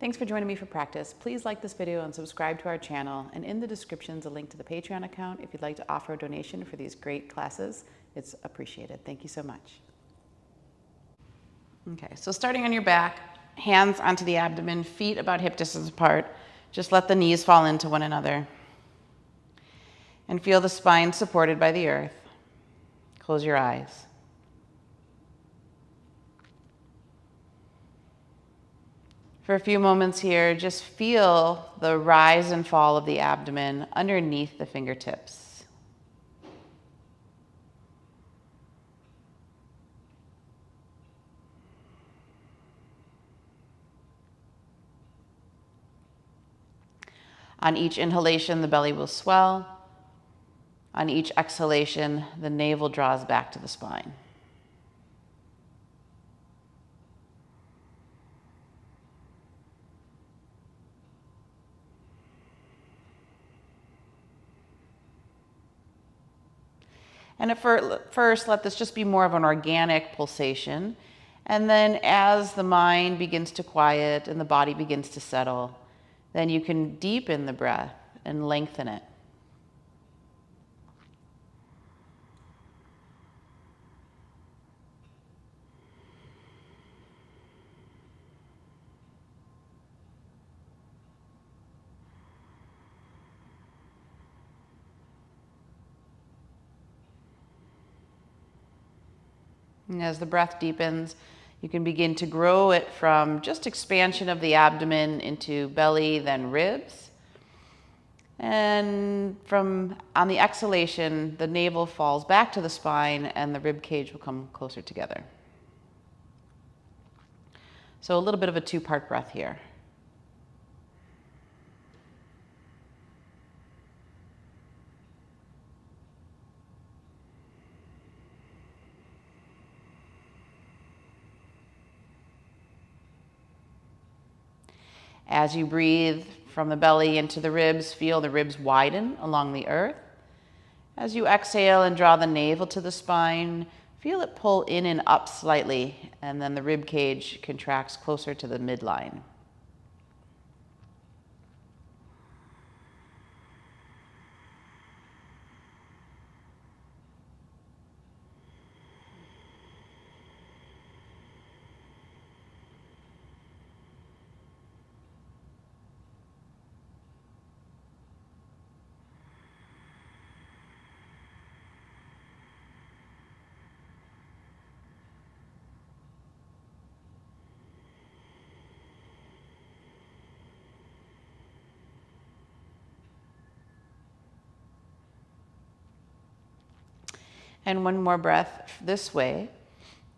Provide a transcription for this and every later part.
Thanks for joining me for practice. Please like this video and subscribe to our channel. And in the description is a link to the Patreon account if you'd like to offer a donation for these great classes. It's appreciated. Thank you so much. Okay, so starting on your back, hands onto the abdomen, feet about hip distance apart. Just let the knees fall into one another. And feel the spine supported by the earth. Close your eyes. For a few moments here, just feel the rise and fall of the abdomen underneath the fingertips. On each inhalation, the belly will swell. On each exhalation, the navel draws back to the spine. And at first, let this just be more of an organic pulsation. And then as the mind begins to quiet and the body begins to settle, then you can deepen the breath and lengthen it. And as the breath deepens, you can begin to grow it from just expansion of the abdomen into belly, then ribs. And on the exhalation, the navel falls back to the spine and the rib cage will come closer together. So a little bit of a two-part breath here. As you breathe from the belly into the ribs, feel the ribs widen along the earth. As you exhale and draw the navel to the spine, feel it pull in and up slightly, and then the rib cage contracts closer to the midline. And one more breath this way,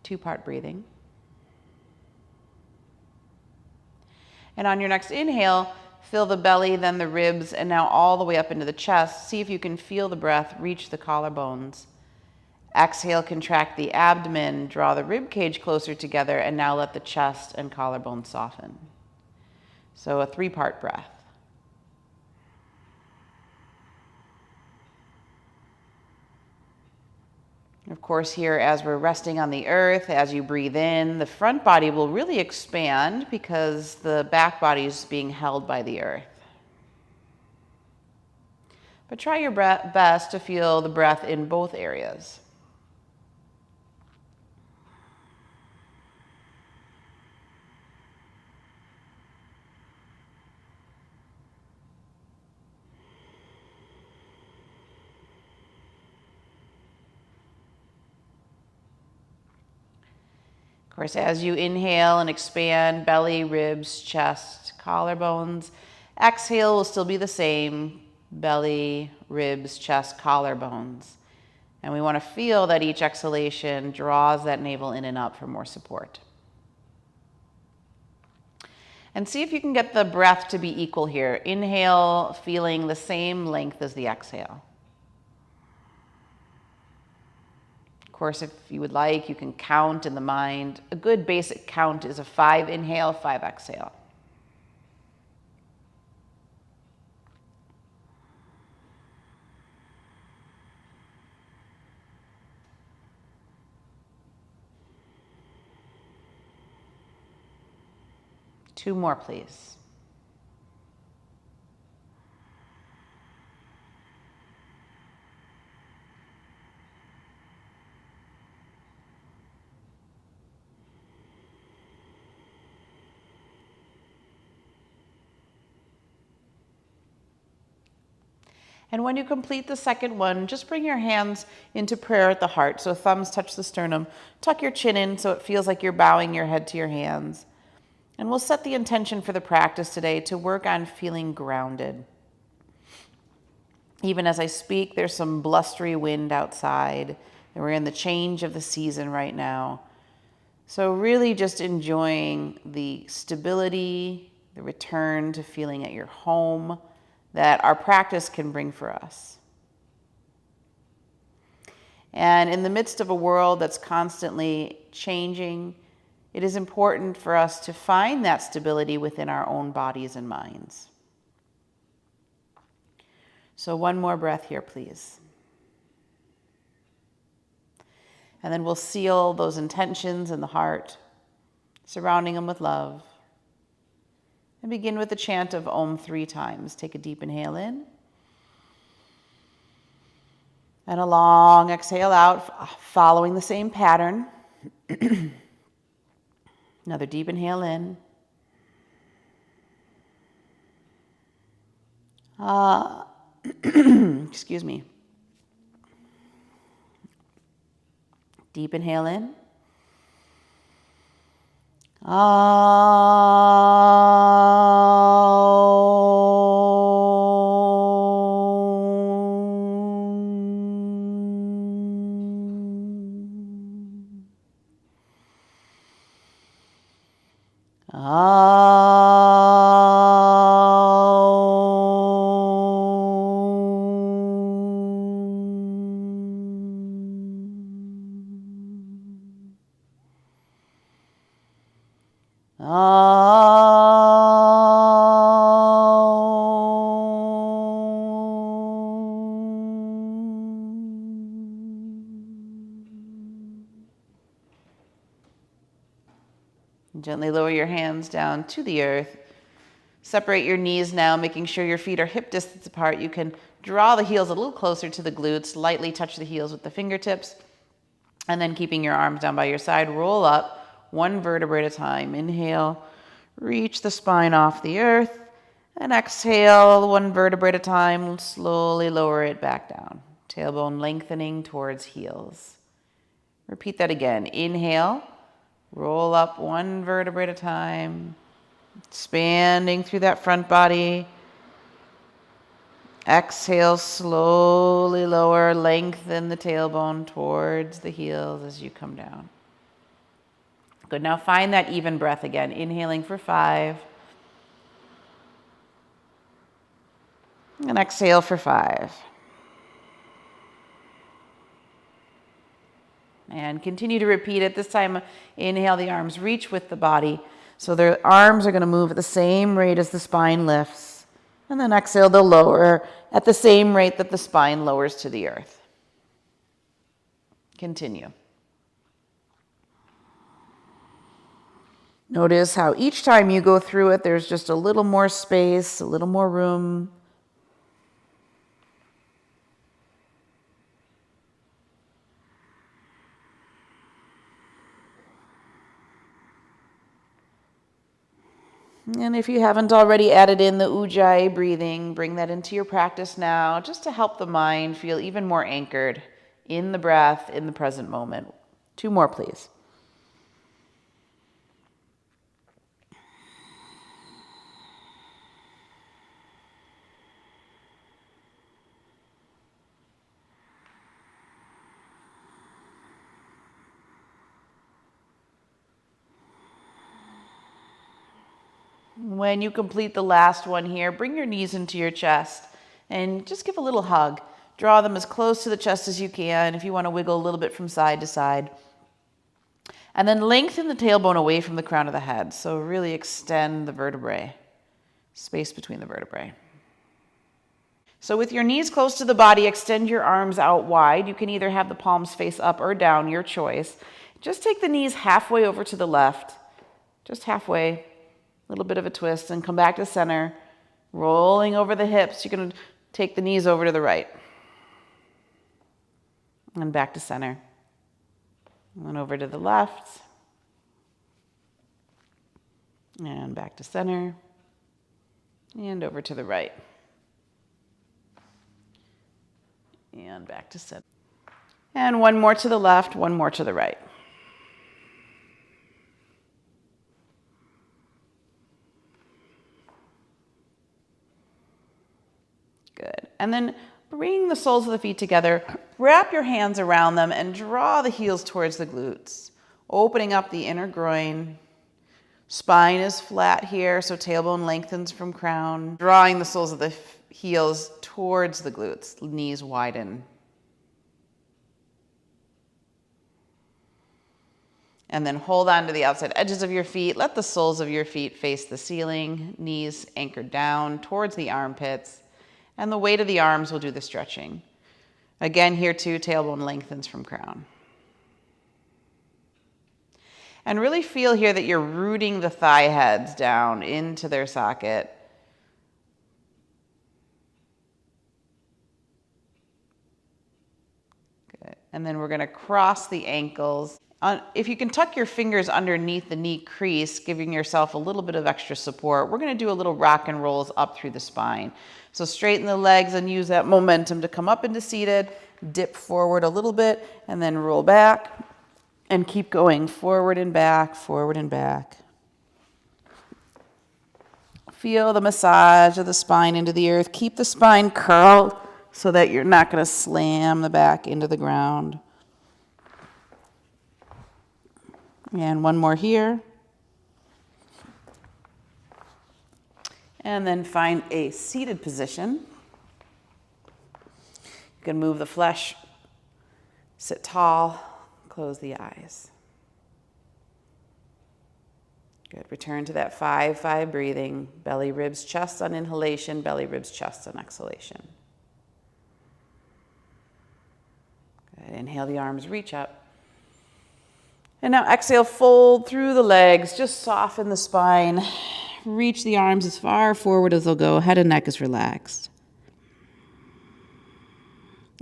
two-part breathing. And on your next inhale, fill the belly, then the ribs, and now all the way up into the chest. See if you can feel the breath reach the collarbones. Exhale, contract the abdomen, draw the rib cage closer together, and now let the chest and collarbone soften. So a three-part breath. Of course, here as we're resting on the earth, as you breathe in, the front body will really expand because the back body is being held by the earth. But try your best to feel the breath in both areas. Of course, as you inhale and expand, belly, ribs, chest, collarbones. Exhale will still be the same, belly, ribs, chest, collarbones. And we want to feel that each exhalation draws that navel in and up for more support. And see if you can get the breath to be equal here. Inhale, feeling the same length as the exhale. Of course, if you would like, you can count in the mind. A good basic count is a 5 inhale, 5 exhale. 2 more, please. And when you complete the second one, just bring your hands into prayer at the heart. So thumbs touch the sternum. Tuck your chin in so it feels like you're bowing your head to your hands. And we'll set the intention for the practice today to work on feeling grounded. Even as I speak, there's some blustery wind outside, and we're in the change of the season right now. So really just enjoying the stability, the return to feeling at your home that our practice can bring for us. And in the midst of a world that's constantly changing, it is important for us to find that stability within our own bodies and minds. So one more breath here, please. And then we'll seal those intentions in the heart, surrounding them with love. And begin with the chant of Om 3 times. Take a deep inhale in. And a long exhale out, following the same pattern. Another deep inhale in. Excuse me. Deep inhale in. Gently lower your hands down to the earth. Separate your knees now, making sure your feet are hip distance apart. You can draw the heels a little closer to the glutes, lightly touch the heels with the fingertips, and then keeping your arms down by your side, roll up 1 vertebra at a time. Inhale, reach the spine off the earth, and exhale 1 vertebra at a time, slowly lower it back down. Tailbone lengthening towards heels. Repeat that again. Inhale. Roll up 1 vertebra at a time, expanding through that front body. Exhale, slowly lower, lengthen the tailbone towards the heels as you come down. Good, now find that even breath again. Inhaling for 5. And exhale for 5. And continue to repeat it. This time, inhale, the arms reach with the body. So their arms are going to move at the same rate as the spine lifts. And then exhale, they'll lower at the same rate that the spine lowers to the earth. Continue. Notice how each time you go through it, there's just a little more space, a little more room. And if you haven't already added in the Ujjayi breathing, bring that into your practice now, just to help the mind feel even more anchored in the breath, in the present moment. 2 more, please. When you complete the last one here, bring your knees into your chest and just give a little hug. Draw them as close to the chest as you can if you want to wiggle a little bit from side to side. And then lengthen the tailbone away from the crown of the head. So really extend the vertebrae, space between the vertebrae. So with your knees close to the body, extend your arms out wide. You can either have the palms face up or down, your choice. Just take the knees halfway over to the left, just halfway. little bit of a twist, and come back to center, rolling over the hips. You're going to take the knees over to the right. And back to center. And over to the left. And back to center. And over to the right. And back to center. And one more to the left, one more to the right. Good. And then bring the soles of the feet together, wrap your hands around them, and draw the heels towards the glutes, opening up the inner groin. Spine is flat here, so tailbone lengthens from crown. Drawing the soles of the heels towards the glutes, knees widen. And then hold on to the outside edges of your feet. Let the soles of your feet face the ceiling, knees anchored down towards the armpits. And the weight of the arms will do the stretching. Again, here too, tailbone lengthens from crown. And really feel here that you're rooting the thigh heads down into their socket. Good. And then we're going to cross the ankles. If you can tuck your fingers underneath the knee crease, giving yourself a little bit of extra support, we're going to do a little rock and rolls up through the spine. So straighten the legs and use that momentum to come up into seated, dip forward a little bit, and then roll back. And keep going forward and back, forward and back. Feel the massage of the spine into the earth. Keep the spine curled so that you're not going to slam the back into the ground. And one more here. And then find a seated position. You can move the flesh, sit tall, close the eyes. Good. Return to that 5-5 breathing. Belly, ribs, chest on inhalation. Belly, ribs, chest on exhalation. Good. Inhale, the arms reach up. And now exhale, fold through the legs. Just soften the spine. Reach the arms as far forward as they'll go. Head and neck is relaxed.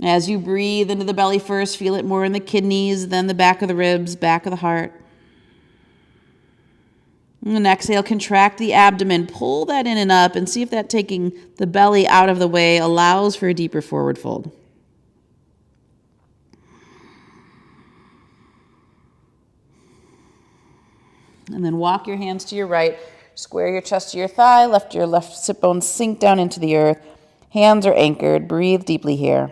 As you breathe into the belly first, feel it more in the kidneys, then the back of the ribs, back of the heart. And exhale, contract the abdomen. Pull that in and up and see if that taking the belly out of the way allows for a deeper forward fold. And then walk your hands to your right. Square your chest to your thigh. Let your left sit bone sink down into the earth. Hands are anchored. Breathe deeply here.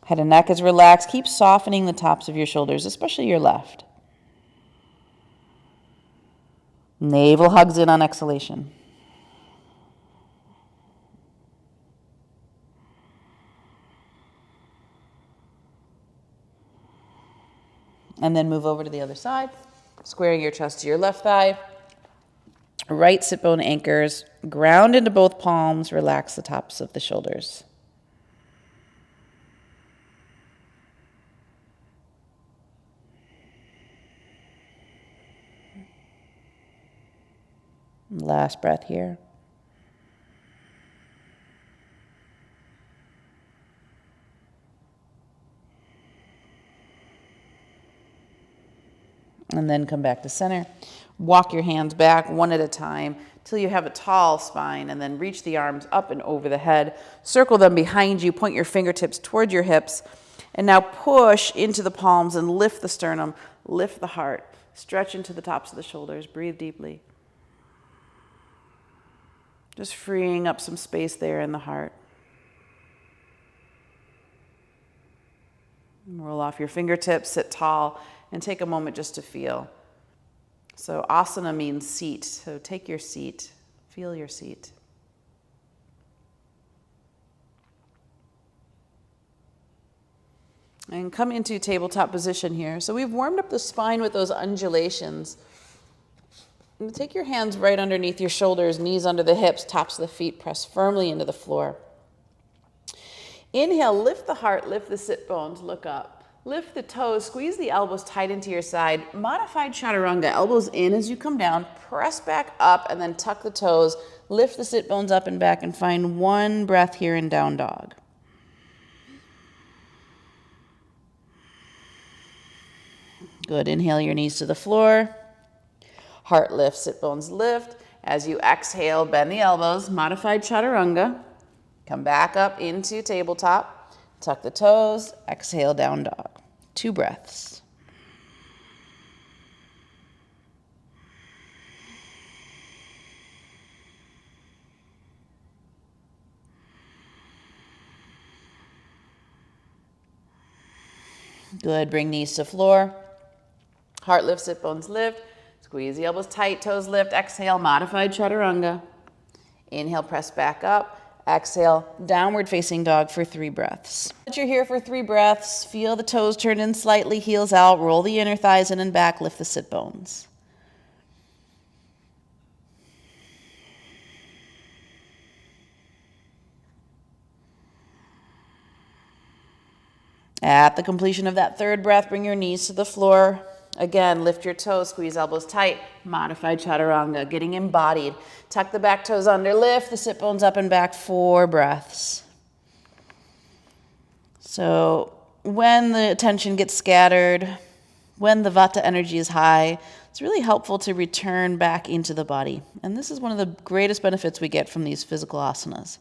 Head and neck is relaxed. Keep softening the tops of your shoulders, especially your left. Navel hugs in on exhalation. And then move over to the other side, squaring your chest to your left thigh. Right sit bone anchors. Ground into both palms. Relax the tops of the shoulders. Last breath here. And then come back to center. Walk your hands back one at a time till you have a tall spine, and then reach the arms up and over the head. Circle them behind you. Point your fingertips toward your hips. And now push into the palms and lift the sternum. Lift the heart. Stretch into the tops of the shoulders. Breathe deeply. Just freeing up some space there in the heart. Roll off your fingertips, sit tall, and take a moment just to feel. So asana means seat. So take your seat. Feel your seat. And come into tabletop position here. So we've warmed up the spine with those undulations. And take your hands right underneath your shoulders, knees under the hips, tops of the feet press firmly into the floor. Inhale, lift the heart, lift the sit bones, look up. Lift the toes, squeeze the elbows tight into your side. Modified chaturanga, elbows in as you come down, press back up and then tuck the toes. Lift the sit bones up and back and find one breath here in down dog. Good, inhale your knees to the floor. Heart lift, sit bones lift. As you exhale, bend the elbows, modified chaturanga. Come back up into tabletop. Tuck the toes, exhale, down dog. 2 breaths. Good, bring knees to floor. Heart lift, sit bones lift. Squeeze the elbows tight, toes lift. Exhale, modified chaturanga. Inhale, press back up. Exhale, downward facing dog for 3 breaths. But you're here for 3 breaths. Feel the toes turn in slightly, heels out. Roll the inner thighs in and back. Lift the sit bones. At the completion of that 3rd breath, bring your knees to the floor. Again, lift your toes, squeeze elbows tight. Modified chaturanga, getting embodied. Tuck the back toes under, lift the sit bones up and back, 4 breaths. So when the attention gets scattered, when the vata energy is high, it's really helpful to return back into the body. And this is one of the greatest benefits we get from these physical asanas.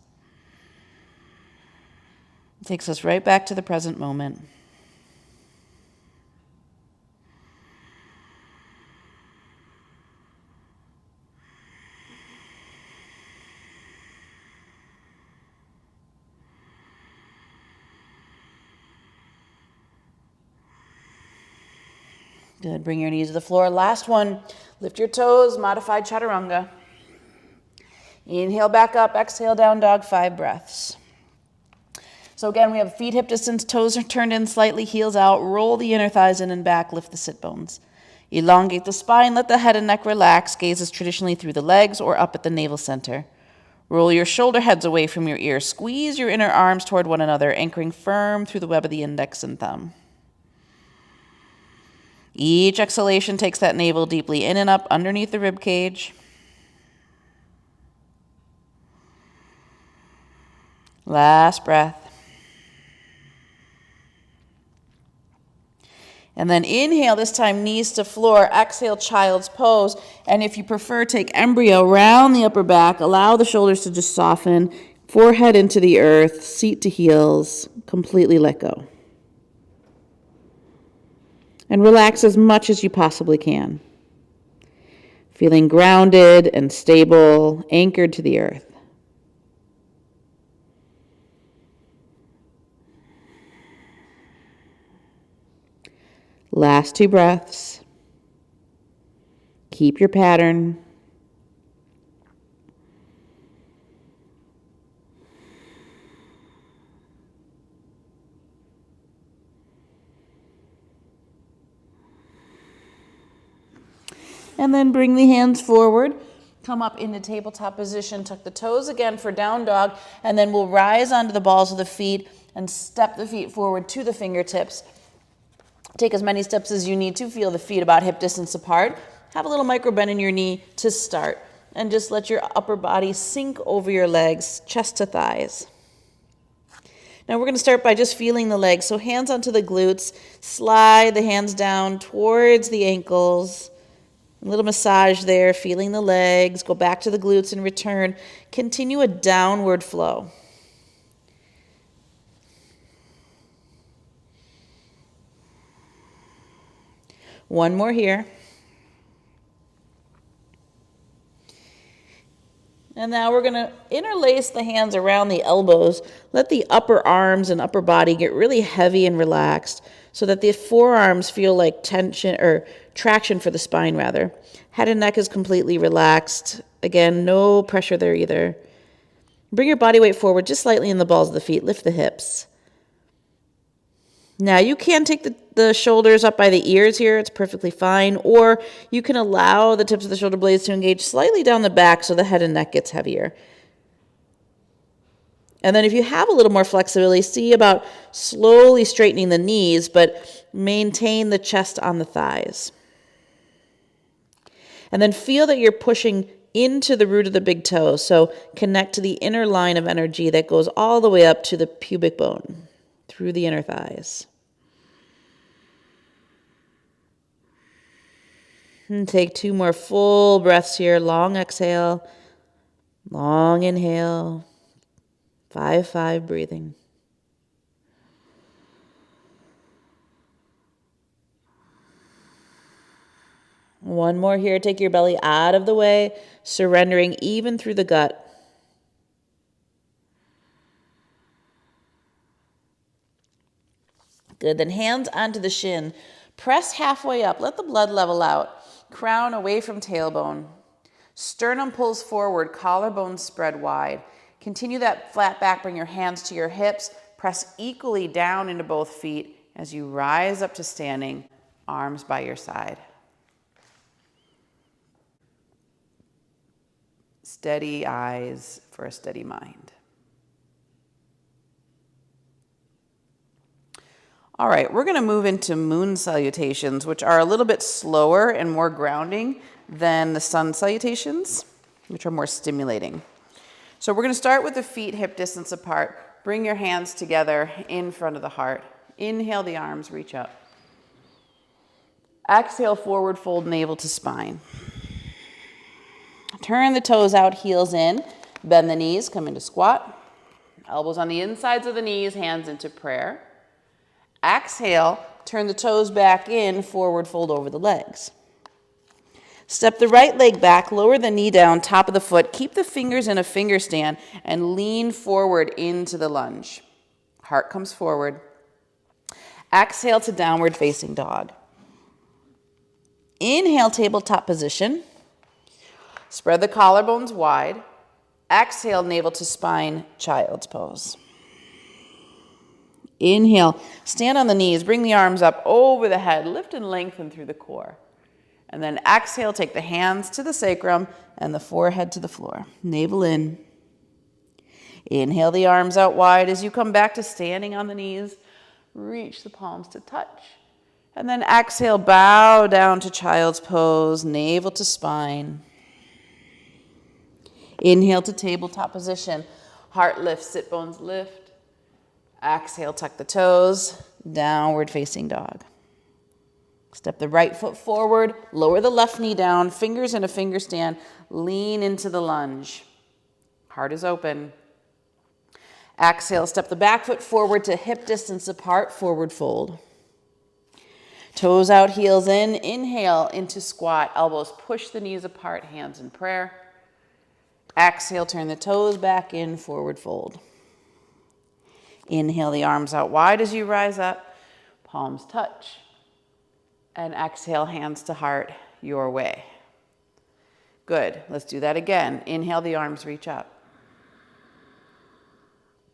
It takes us right back to the present moment. Good, bring your knees to the floor. Last one, lift your toes, modified chaturanga. Inhale back up, exhale down dog, 5 breaths. So again, we have feet hip distance, toes are turned in slightly, heels out. Roll the inner thighs in and back, lift the sit bones. Elongate the spine, let the head and neck relax. Gazes traditionally through the legs or up at the navel center. Roll your shoulder heads away from your ears. Squeeze your inner arms toward one another, anchoring firm through the web of the index and thumb. Each exhalation takes that navel deeply in and up underneath the rib cage. Last breath. And then inhale, this time knees to floor. Exhale, child's pose. And if you prefer, take embryo, round the upper back. Allow the shoulders to just soften. Forehead into the earth, seat to heels. Completely let go. And relax as much as you possibly can. Feeling grounded and stable, anchored to the earth. Last 2 breaths. Keep your pattern. And then bring the hands forward. Come up into tabletop position. Tuck the toes again for down dog. And then we'll rise onto the balls of the feet and step the feet forward to the fingertips. Take as many steps as you need to. Feel the feet about hip distance apart. Have a little micro bend in your knee to start. And just let your upper body sink over your legs, chest to thighs. Now we're going to start by just feeling the legs. So hands onto the glutes. Slide the hands down towards the ankles. A little massage there, feeling the legs. Go back to the glutes and return. Continue a downward flow. One more here. And now we're going to interlace the hands around the elbows. Let the upper arms and upper body get really heavy and relaxed so that the forearms feel like tension or traction for the spine rather. Head and neck is completely relaxed. Again, no pressure there either. Bring your body weight forward just slightly in the balls of the feet. Lift the hips. Now you can take the shoulders up by the ears here. It's perfectly fine. Or you can allow the tips of the shoulder blades to engage slightly down the back so the head and neck gets heavier. And then if you have a little more flexibility, see about slowly straightening the knees, but maintain the chest on the thighs. And then feel that you're pushing into the root of the big toe. So connect to the inner line of energy that goes all the way up to the pubic bone, through the inner thighs. And take 2 more full breaths here. Long exhale, long inhale. 5-5 breathing. One more here. Take your belly out of the way, surrendering even through the gut. Good. Then hands onto the shin. Press halfway up. Let the blood level out. Crown away from tailbone. Sternum pulls forward. Collarbone spread wide. Continue that flat back. Bring your hands to your hips. Press equally down into both feet as you rise up to standing, arms by your side. Steady eyes for a steady mind. All right, we're going to move into moon salutations, which are a little bit slower and more grounding than the sun salutations, which are more stimulating. So we're going to start with the feet hip distance apart. Bring your hands together in front of the heart. Inhale, the arms reach up. Exhale, forward fold navel to spine. Turn the toes out, heels in. Bend the knees, come into squat. Elbows on the insides of the knees, hands into prayer. Exhale, turn the toes back in, forward fold over the legs. Step the right leg back, lower the knee down, top of the foot. Keep the fingers in a finger stand and lean forward into the lunge. Heart comes forward. Exhale to downward facing dog. Inhale, tabletop position. Spread the collarbones wide. Exhale, navel to spine, child's pose. Inhale, stand on the knees, bring the arms up over the head, lift and lengthen through the core. And then exhale, take the hands to the sacrum and the forehead to the floor. Navel in. Inhale the arms out wide as you come back to standing on the knees. Reach the palms to touch. And then exhale, bow down to child's pose, navel to spine. Inhale to tabletop position. Heart lifts, sit bones lift. Exhale, tuck the toes, downward facing dog. Step the right foot forward, lower the left knee down, fingers in a finger stand, lean into the lunge. Heart is open. Exhale, step the back foot forward to hip distance apart, forward fold. Toes out, heels in. Inhale into squat, elbows push the knees apart, hands in prayer. Exhale, turn the toes back in, forward fold. Inhale the arms out wide as you rise up, palms touch. And exhale, hands to heart, your way. Good, let's do that again. Inhale, the arms reach up.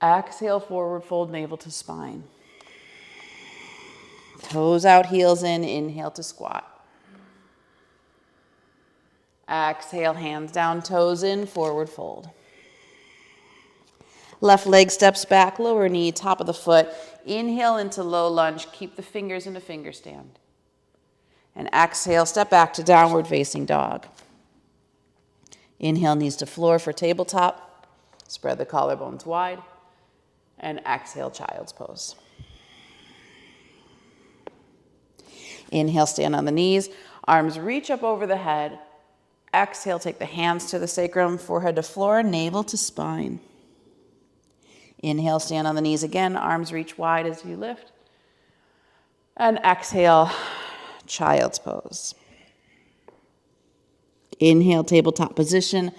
Exhale, forward fold, navel to spine. Toes out, heels in, inhale to squat. Exhale, hands down, toes in, forward fold. Left leg steps back, lower knee, top of the foot. Inhale into low lunge. Keep the fingers in a finger stand. And exhale, step back to downward facing dog. Inhale, knees to floor for tabletop. Spread the collarbones wide. And exhale, child's pose. Inhale, stand on the knees. Arms reach up over the head. Exhale, take the hands to the sacrum, forehead to floor, navel to spine. Inhale, stand on the knees again. Arms reach wide as you lift. And exhale, child's pose. Inhale, tabletop position.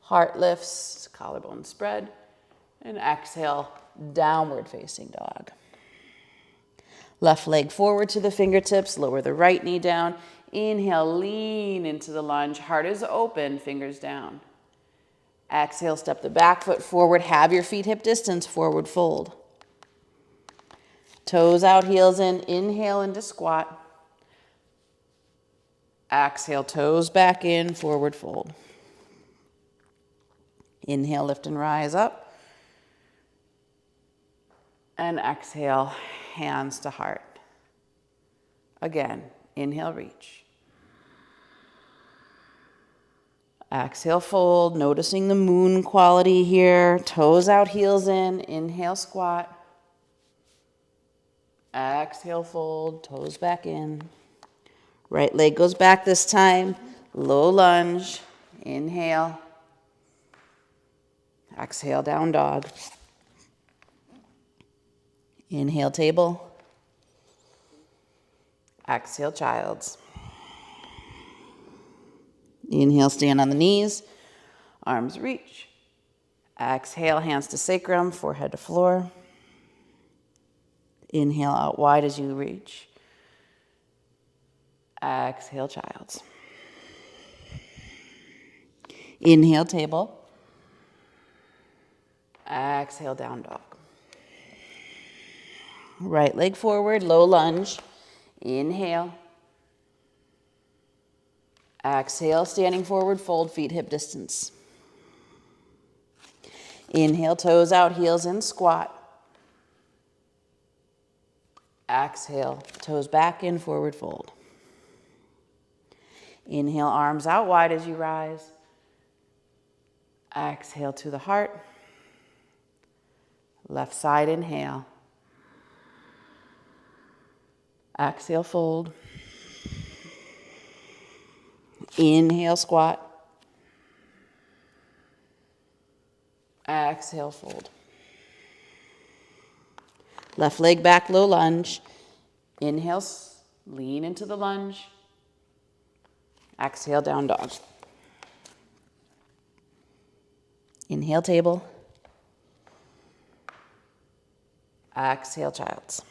Heart lifts, collarbone spread. And exhale, downward facing dog. Left leg forward to the fingertips. Lower the right knee down. Inhale, lean into the lunge. Heart is open, fingers down. Exhale, step the back foot forward. Have your feet hip distance, forward fold. Toes out, heels in. Inhale into squat. Exhale, toes back in, forward fold. Inhale, lift and rise up. And exhale, hands to heart. Again, inhale, reach. Exhale, fold, noticing the moon quality here. Toes out, heels in. Inhale, squat. Exhale, fold, toes back in. Right leg goes back this time. Low lunge. Inhale. Exhale, down dog. Inhale, table. Exhale, child's. Inhale, stand on the knees. Arms reach. Exhale, hands to sacrum, forehead to floor. Inhale out wide as you reach. Exhale, child's. Inhale, table. Exhale, down dog. Right leg forward, low lunge. Inhale. Exhale, standing forward, fold, feet hip distance. Inhale, toes out, heels in, squat. Exhale, toes back in, forward fold. Inhale, arms out wide as you rise. Exhale to the heart. Left side, inhale. Exhale, fold. Inhale, squat. Exhale, fold. Left leg back, low lunge. Inhale, lean into the lunge. Exhale, down dog. Inhale, table. Exhale, child's.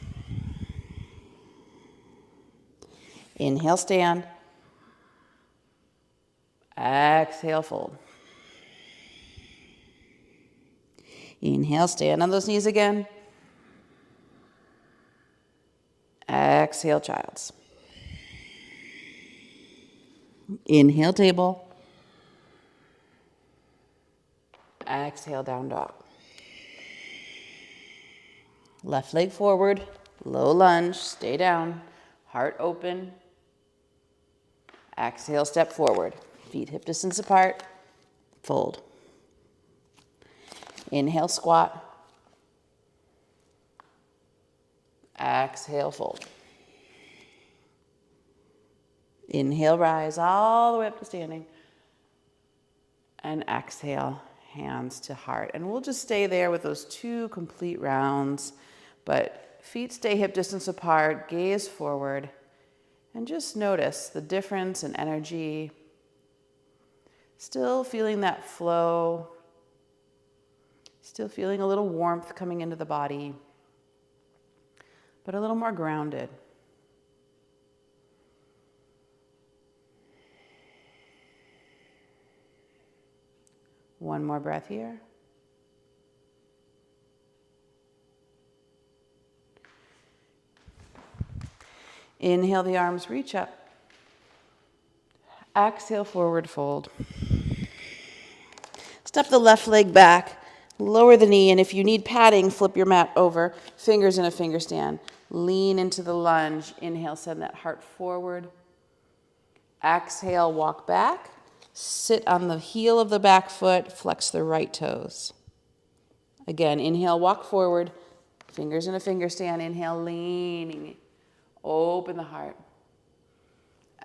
Inhale, stand. Exhale, fold. Inhale, stand on those knees again. Exhale, child's. Inhale, table. Exhale, down dog. Left leg forward, low lunge, stay down, heart open. Exhale, step forward, feet hip distance apart, fold. Inhale, squat. Exhale, fold. Inhale, rise all the way up to standing. And exhale, hands to heart. And we'll just stay there with those 2 complete rounds. But feet stay hip distance apart, gaze forward. And just notice the difference in energy. Still feeling that flow. Still feeling a little warmth coming into the body. But a little more grounded. One more breath here. Inhale, the arms reach up. Exhale, forward fold. Step the left leg back, lower the knee, and if you need padding, flip your mat over, fingers in a finger stand. Lean into the lunge. Inhale, send that heart forward. Exhale, walk back. Sit on the heel of the back foot, flex the right toes. Again, inhale, walk forward, fingers in a finger stand. Inhale, leaning, open the heart.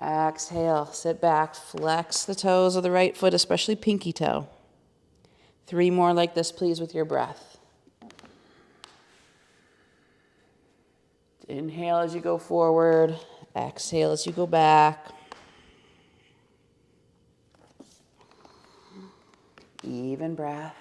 Exhale, sit back, flex the toes of the right foot, especially pinky toe. 3 more like this, please, with your breath. Inhale as you go forward, exhale as you go back. Even breath.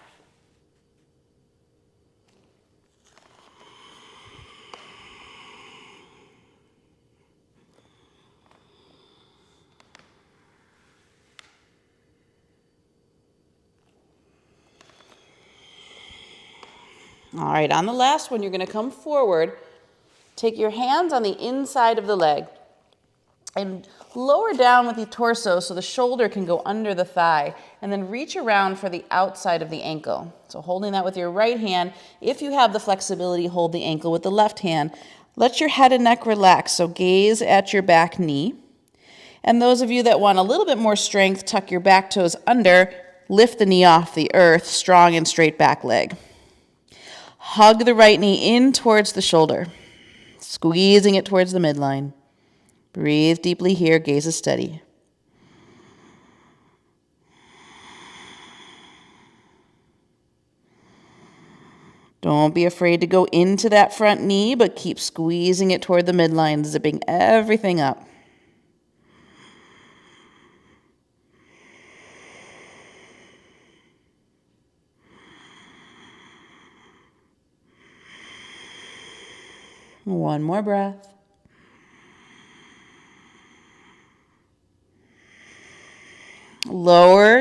All right, on the last one, you're going to come forward. Take your hands on the inside of the leg. And lower down with the torso so the shoulder can go under the thigh, and then reach around for the outside of the ankle. So holding that with your right hand. If you have the flexibility, hold the ankle with the left hand. Let your head and neck relax, so gaze at your back knee. And those of you that want a little bit more strength, tuck your back toes under, lift the knee off the earth, strong and straight back leg. Hug the right knee in towards the shoulder, squeezing it towards the midline. Breathe deeply here, gaze is steady. Don't be afraid to go into that front knee, but keep squeezing it toward the midline, zipping everything up. One more breath.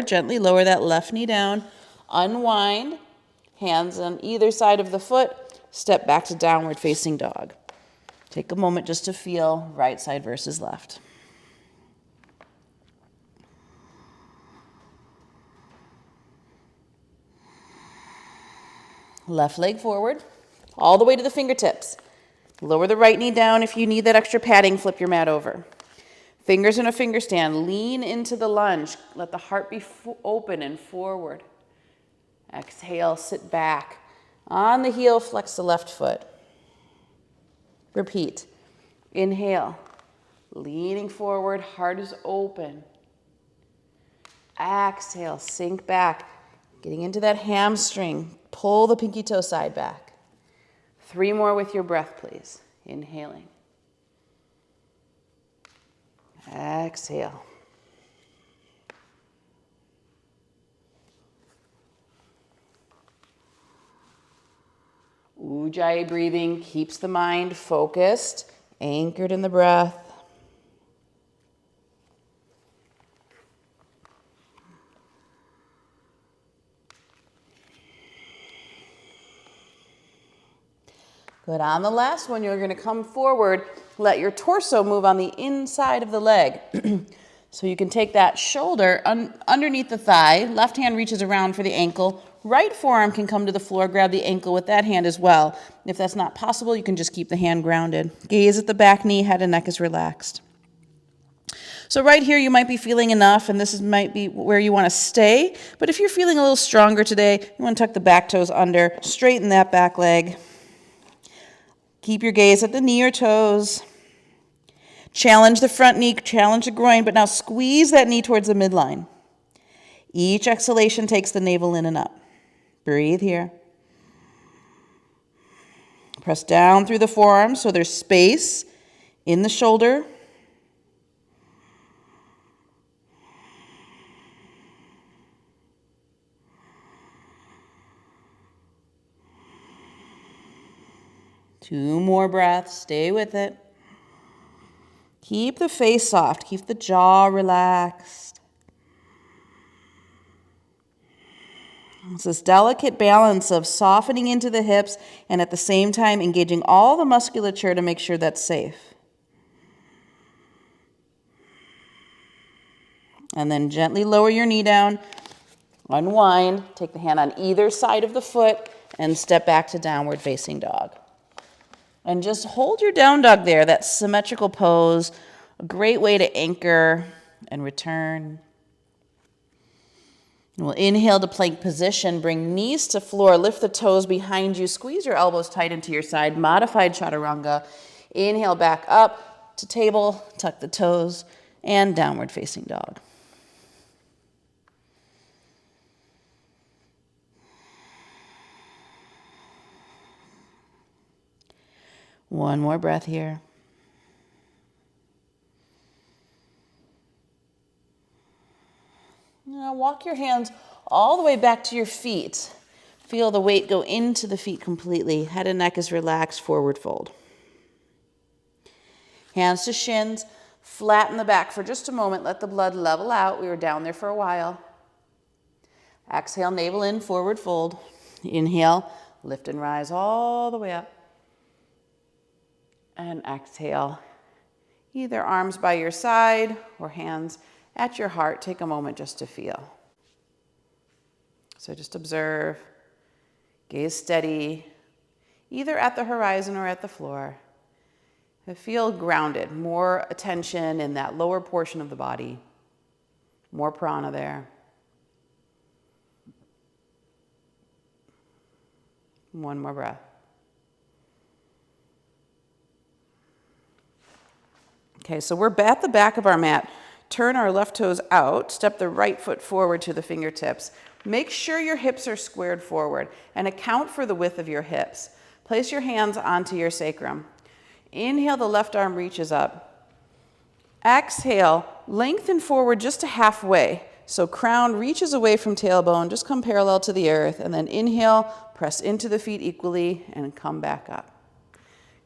Gently lower that left knee down. Unwind, hands on either side of the foot. Step back to downward facing dog. Take a moment just to feel right side versus left. Left leg forward, all the way to the fingertips. Lower the right knee down. If you need that extra padding, flip your mat over. Fingers in a finger stand. Lean into the lunge. Let the heart be open and forward. Exhale, sit back. On the heel, flex the left foot. Repeat. Inhale. Leaning forward, heart is open. Exhale, sink back. Getting into that hamstring. Pull the pinky toe side back. 3 more with your breath, please. Inhaling. Exhale. Ujjayi breathing keeps the mind focused, anchored in the breath. Good. On the last one, you're going to come forward. Let your torso move on the inside of the leg. So you can take that shoulder underneath the thigh. Left hand reaches around for the ankle. Right forearm can come to the floor. Grab the ankle with that hand as well. If that's not possible, you can just keep the hand grounded. Gaze at the back knee. Head and neck is relaxed. So right here, you might be feeling enough, and this might be where you want to stay. But if you're feeling a little stronger today, you want to tuck the back toes under. Straighten that back leg. Keep your gaze at the knee or toes. Challenge the front knee, challenge the groin, but now squeeze that knee towards the midline. Each exhalation takes the navel in and up. Breathe here. Press down through the forearms so there's space in the shoulder. Two more breaths. Stay with it. Keep the face soft. Keep the jaw relaxed. It's this delicate balance of softening into the hips and at the same time engaging all the musculature to make sure that's safe. And then gently lower your knee down. Unwind. Take the hand on either side of the foot and step back to downward facing dog. And just hold your down dog there, that symmetrical pose, a great way to anchor and return. And we'll inhale to plank position, bring knees to floor, lift the toes behind you, squeeze your elbows tight into your side, modified chaturanga. Inhale back up to table, tuck the toes, and downward facing dog. One more breath here. Now walk your hands all the way back to your feet. Feel the weight go into the feet completely. Head and neck is relaxed, forward fold. Hands to shins, flatten the back for just a moment. Let the blood level out. We were down there for a while. Exhale, navel in, forward fold. Inhale, lift and rise all the way up. And exhale, Either arms by your side or hands at your heart. Take a moment just to feel. So just observe, gaze steady, either at the horizon or at the floor. And feel grounded, more attention in that lower portion of the body, more prana there. One more breath. Okay, so we're at the back of our mat. Turn our left toes out, step the right foot forward to the fingertips. Make sure your hips are squared forward and account for the width of your hips. Place your hands onto your sacrum. Inhale, the left arm reaches up. Exhale, lengthen forward just to halfway. So crown reaches away from tailbone, just come parallel to the earth. And then inhale, press into the feet equally and come back up.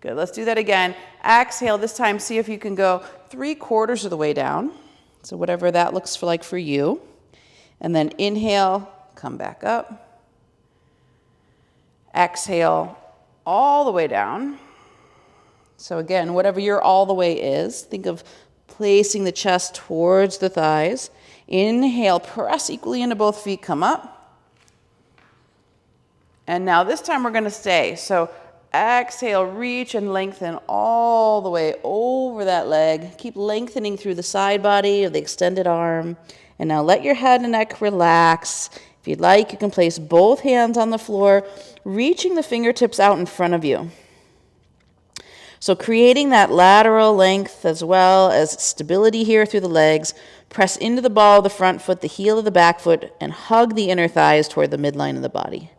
Good, let's do that again. Exhale, this time see if you can go 3/4 of the way down. So whatever that looks like for you. And then inhale, come back up. Exhale, all the way down. So again, whatever your all the way is, think of placing the chest towards the thighs. Inhale, press equally into both feet, come up. And now this time we're going to stay. So exhale, reach and lengthen all the way over that leg. Keep lengthening through the side body of the extended arm. And now let your head and neck relax. If you'd like, you can place both hands on the floor, reaching the fingertips out in front of you. So creating that lateral length as well as stability here through the legs. Press into the ball of the front foot, the heel of the back foot, and hug the inner thighs toward the midline of the body.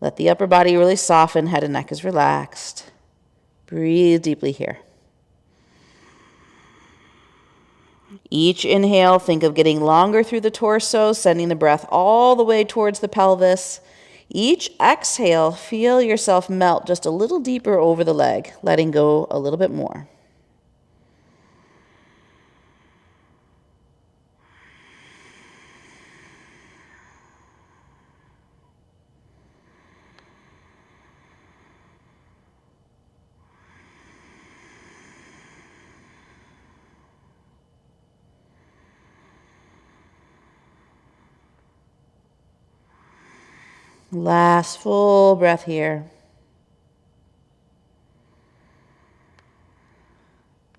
Let the upper body really soften, head and neck is relaxed. Breathe deeply here. Each inhale, think of getting longer through the torso, sending the breath all the way towards the pelvis. Each exhale, feel yourself melt just a little deeper over the leg, letting go a little bit more. Last full breath here.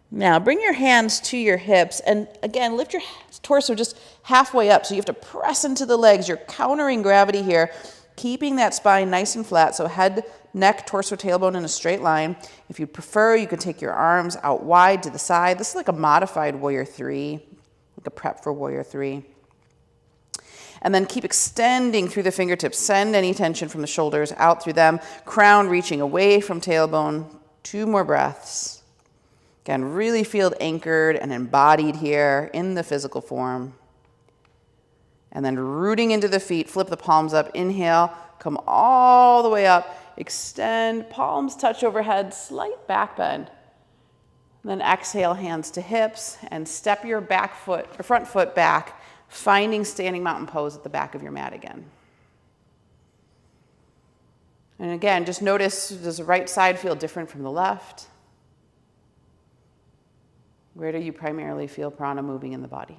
Now bring your hands to your hips and again lift your torso just halfway up, so you have to press into the legs. You're countering gravity here, keeping that spine nice and flat, so head, neck, torso, tailbone in a straight line. If you prefer, you can take your arms out wide to the side. This is like a modified Warrior 3, like a prep for Warrior 3. And then keep extending through the fingertips. Send any tension from the shoulders out through them. Crown reaching away from tailbone. 2 more breaths. Again, really feel anchored and embodied here in the physical form. And then rooting into the feet, flip the palms up. Inhale, come all the way up. Extend, palms touch overhead, slight back bend. And then exhale, hands to hips, and step your back foot or front foot back, finding standing mountain pose at the back of your mat again. And again, just notice, does the right side feel different from the left? Where do you primarily feel prana moving in the body?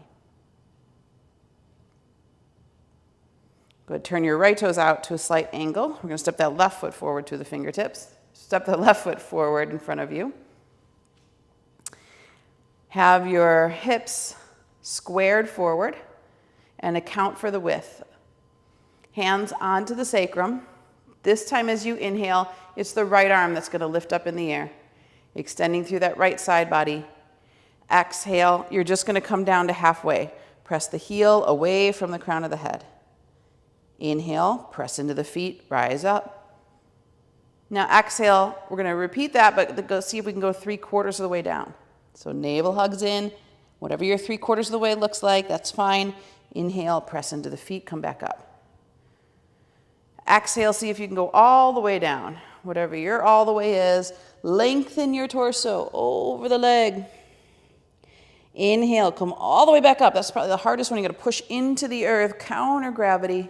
Good, turn your right toes out to a slight angle. We're going to step that left foot forward to the fingertips. Step the left foot forward in front of you. Have your hips squared forward and account for the width. Hands onto the sacrum. This time as you inhale, it's the right arm that's going to lift up in the air, extending through that right side body. Exhale, you're just going to come down to halfway. Press the heel away from the crown of the head. Inhale, press into the feet, rise up. Now exhale, we're going to repeat that, but go see if we can go 3/4 of the way down. So navel hugs in, whatever your 3/4 of the way looks like, that's fine. Inhale, press into the feet, come back up. Exhale, see if you can go all the way down. Whatever your all the way is, lengthen your torso over the leg. Inhale, come all the way back up. That's probably the hardest one. You got to push into the earth, counter gravity.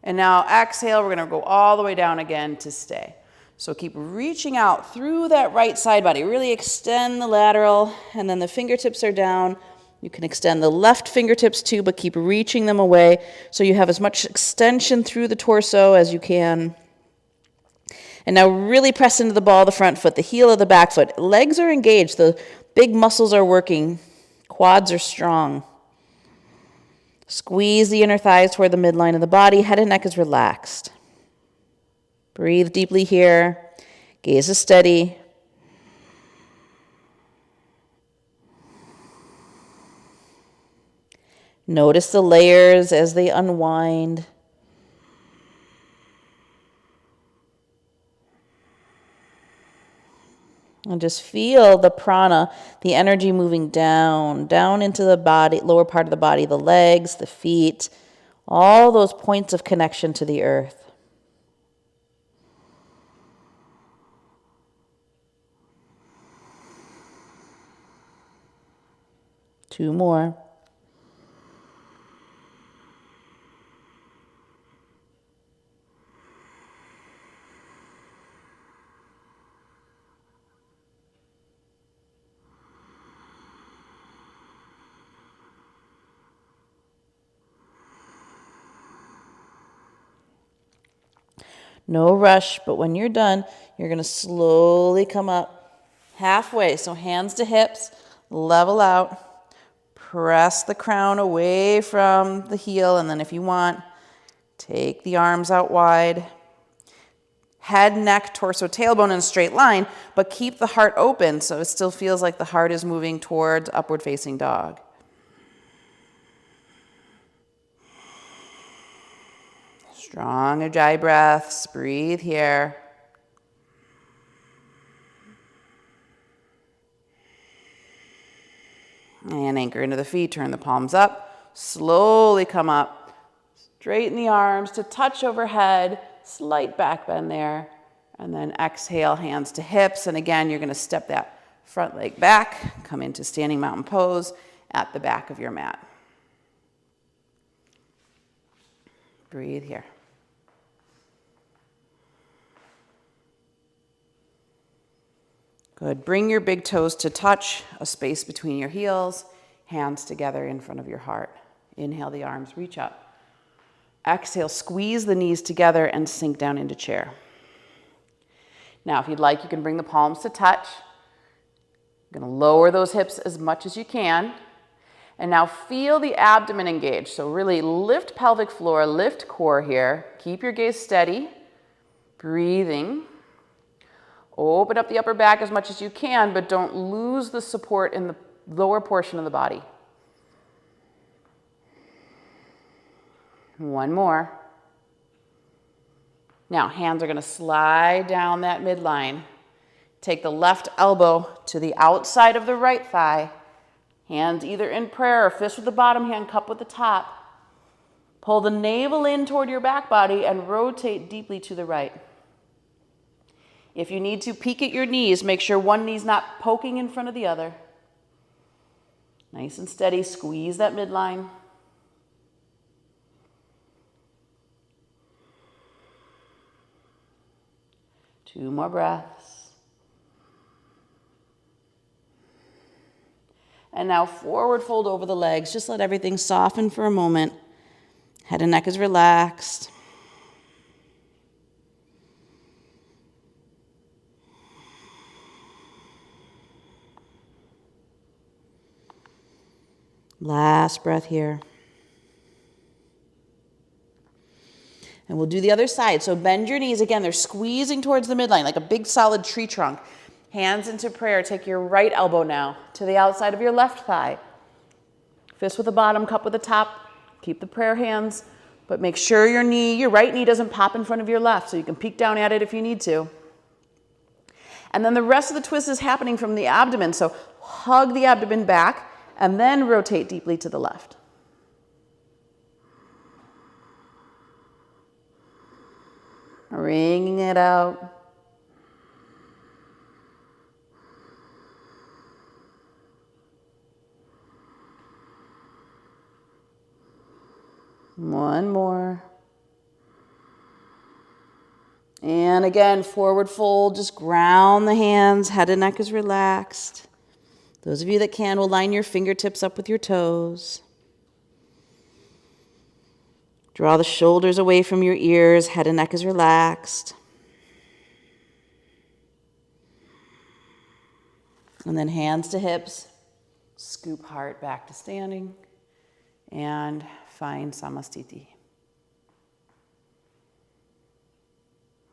And now exhale, we're going to go all the way down again to stay. So keep reaching out through that right side body. Really extend the lateral, and then the fingertips are down. You can extend the left fingertips too, but keep reaching them away so you have as much extension through the torso as you can. And now really press into the ball of the front foot, the heel of the back foot. Legs are engaged. The big muscles are working. Quads are strong. Squeeze the inner thighs toward the midline of the body. Head and neck is relaxed. Breathe deeply here. Gaze is steady. Notice the layers as they unwind. And just feel the prana, the energy moving down into the body, lower part of the body, the legs, the feet, all those points of connection to the earth. Two more. No rush, but when you're done, you're going to slowly come up halfway. So hands to hips, level out, press the crown away from the heel, and then if you want, take the arms out wide. Head, neck, torso, tailbone in a straight line, but keep the heart open so it still feels like the heart is moving towards upward facing dog. Strong Ujjayi breaths. Breathe here. And anchor into the feet. Turn the palms up. Slowly come up. Straighten the arms to touch overhead. Slight back bend there. And then exhale, hands to hips. And again, you're going to step that front leg back. Come into standing mountain pose at the back of your mat. Breathe here. Good. Bring your big toes to touch, a space between your heels, hands together in front of your heart. Inhale the arms, reach up. Exhale, squeeze the knees together and sink down into chair. Now, if you'd like, you can bring the palms to touch. You're going to lower those hips as much as you can. And now feel the abdomen engage. So really lift pelvic floor, lift core here. Keep your gaze steady. Breathing. Open up the upper back as much as you can, but don't lose the support in the lower portion of the body. One more. Now, hands are going to slide down that midline. Take the left elbow to the outside of the right thigh. Hands either in prayer or fist with the bottom hand, cup with the top. Pull the navel in toward your back body and rotate deeply to the right. If you need to, peek at your knees. Make sure one knee's not poking in front of the other. Nice and steady. Squeeze that midline. Two more breaths. And now forward fold over the legs. Just let everything soften for a moment. Head and neck is relaxed. Last breath here. And we'll do the other side. So bend your knees. Again, they're squeezing towards the midline like a big solid tree trunk. Hands into prayer. Take your right elbow now to the outside of your left thigh. Fist with the bottom, cup with the top. Keep the prayer hands, but make sure your right knee doesn't pop in front of your left, so you can peek down at it if you need to. And then the rest of the twist is happening from the abdomen. So hug the abdomen back and then rotate deeply to the left. Wringing it out. One more. And again, forward fold, just ground the hands, head and neck is relaxed. Those of you that can will line your fingertips up with your toes. Draw the shoulders away from your ears, head and neck is relaxed. And then hands to hips, scoop heart back to standing, and find Samastiti.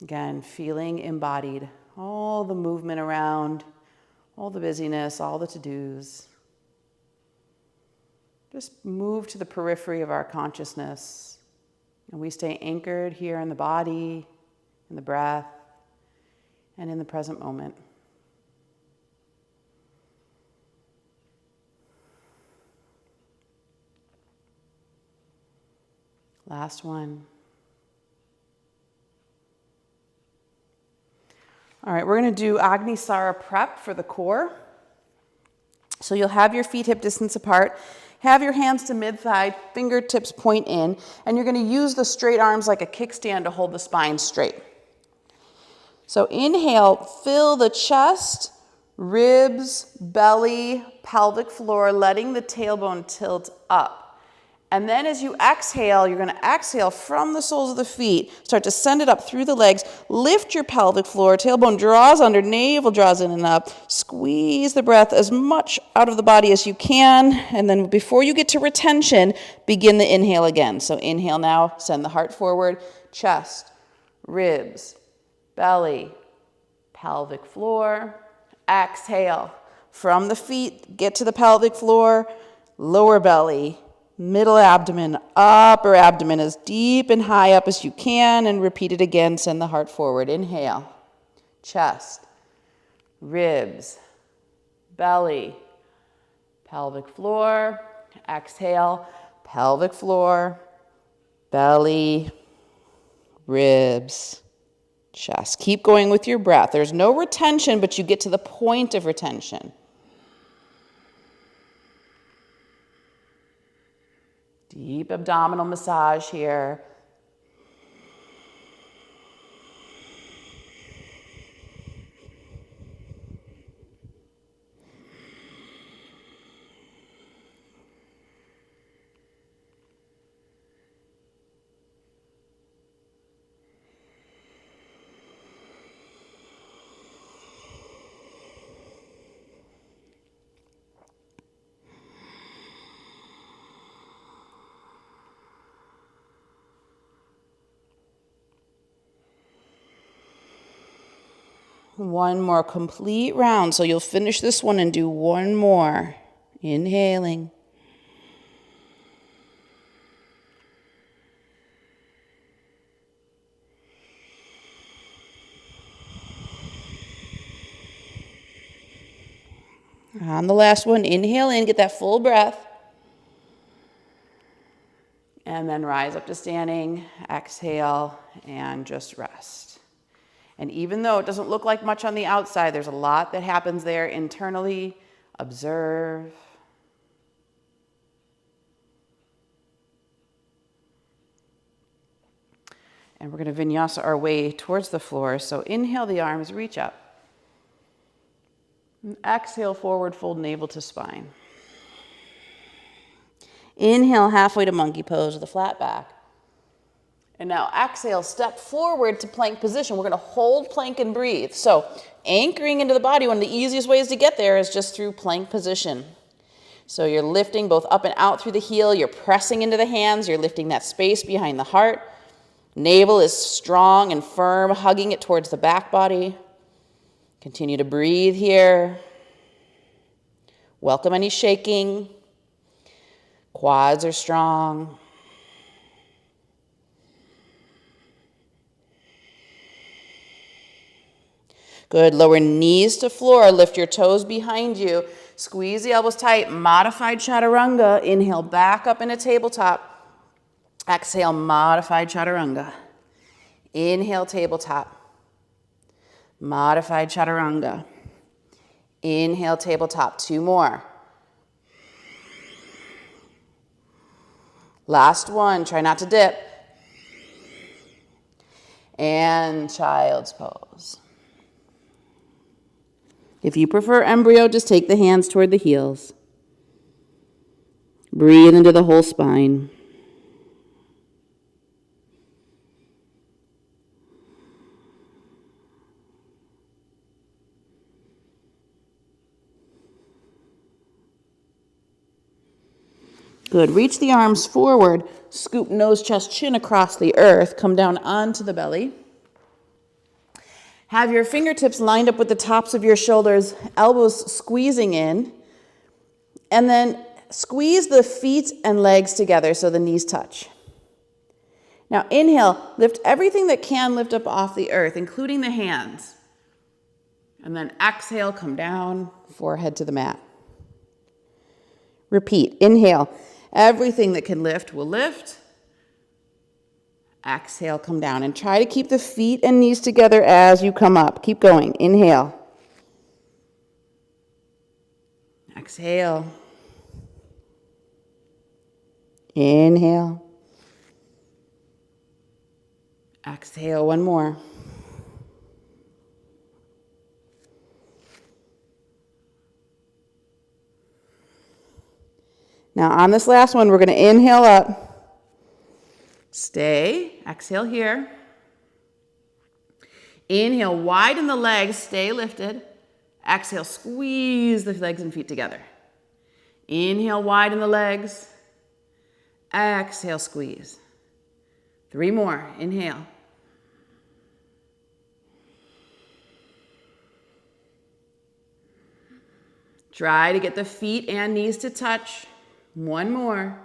Again, feeling embodied, all the movement around, all the busyness, all the to-dos. Just move to the periphery of our consciousness, and we stay anchored here in the body, in the breath, and in the present moment. Last one. All right, we're going to do Agnisara prep for the core. So you'll have your feet hip distance apart, have your hands to mid-thigh, fingertips point in, and you're going to use the straight arms like a kickstand to hold the spine straight. So inhale, fill the chest, ribs, belly, pelvic floor, letting the tailbone tilt up. And then as you exhale, you're going to exhale from the soles of the feet. Start to send it up through the legs. Lift your pelvic floor. Tailbone draws under, navel draws in and up. Squeeze the breath as much out of the body as you can. And then before you get to retention, begin the inhale again. So inhale now, send the heart forward. Chest, ribs, belly, pelvic floor. Exhale. From the feet, get to the pelvic floor, lower belly, middle abdomen, upper abdomen as deep and high up as you can, and repeat it again. Send the heart forward. Inhale, chest, ribs, belly, pelvic floor. Exhale, pelvic floor, belly, ribs, chest. Keep going with your breath. There's no retention, but you get to the point of retention. Deep abdominal massage here. One more complete round. So you'll finish this one and do one more. Inhaling. On the last one, inhale in, get that full breath. And then rise up to standing, exhale, and just rest. And even though it doesn't look like much on the outside, there's a lot that happens there internally. Observe. And we're going to vinyasa our way towards the floor. So inhale, the arms reach up. And exhale, forward fold navel to spine. Inhale, halfway to monkey pose with a flat back. And now exhale, step forward to plank position. We're going to hold plank and breathe. So anchoring into the body, one of the easiest ways to get there is just through plank position. So you're lifting both up and out through the heel. You're pressing into the hands. You're lifting that space behind the heart. Navel is strong and firm, hugging it towards the back body. Continue to breathe here. Welcome any shaking. Quads are strong. Good. Lower knees to floor. Lift your toes behind you. Squeeze the elbows tight. Modified chaturanga. Inhale back up into tabletop. Exhale, modified chaturanga. Inhale, tabletop. Modified chaturanga. Inhale, tabletop. Two more. Last one. Try not to dip. And child's pose. If you prefer embryo, just take the hands toward the heels. Breathe into the whole spine. Good. Reach the arms forward. Scoop nose, chest, chin across the earth. Come down onto the belly. Have your fingertips lined up with the tops of your shoulders, elbows squeezing in. And then squeeze the feet and legs together so the knees touch. Now inhale, lift everything that can lift up off the earth, including the hands. And then exhale, come down, forehead to the mat. Repeat. Inhale. Everything that can lift will lift. Exhale, come down. And try to keep the feet and knees together as you come up. Keep going. Inhale. Exhale. Inhale. Exhale. One more. Now on this last one, we're going to inhale up. Stay. Exhale here. Inhale, widen the legs. Stay lifted. Exhale, squeeze the legs and feet together. Inhale, widen the legs. Exhale, squeeze. 3 more. Inhale. Try to get the feet and knees to touch. 1 more.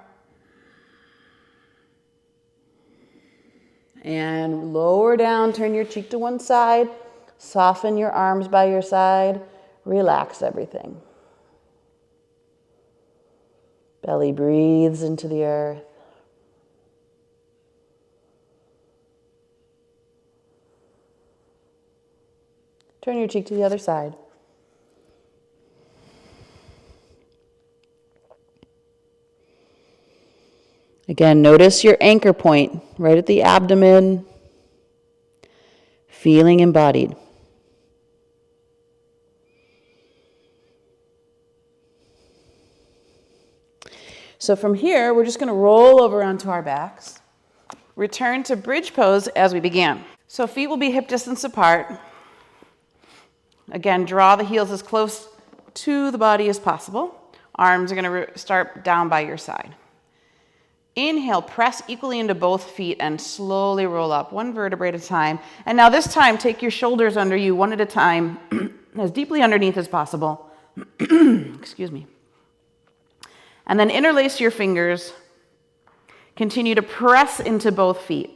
And lower down, turn your cheek to one side. Soften your arms by your side. Relax everything. Belly breathes into the earth. Turn your cheek to the other side. Again, notice your anchor point right at the abdomen, feeling embodied. So from here, we're just going to roll over onto our backs. Return to bridge pose as we began. So feet will be hip distance apart. Again, draw the heels as close to the body as possible. Arms are going to start down by your side. Inhale, press equally into both feet and slowly roll up, 1 vertebrae at a time. And now this time, take your shoulders under you, 1 at a time, as deeply underneath as possible. Excuse me. And then interlace your fingers. Continue to press into both feet.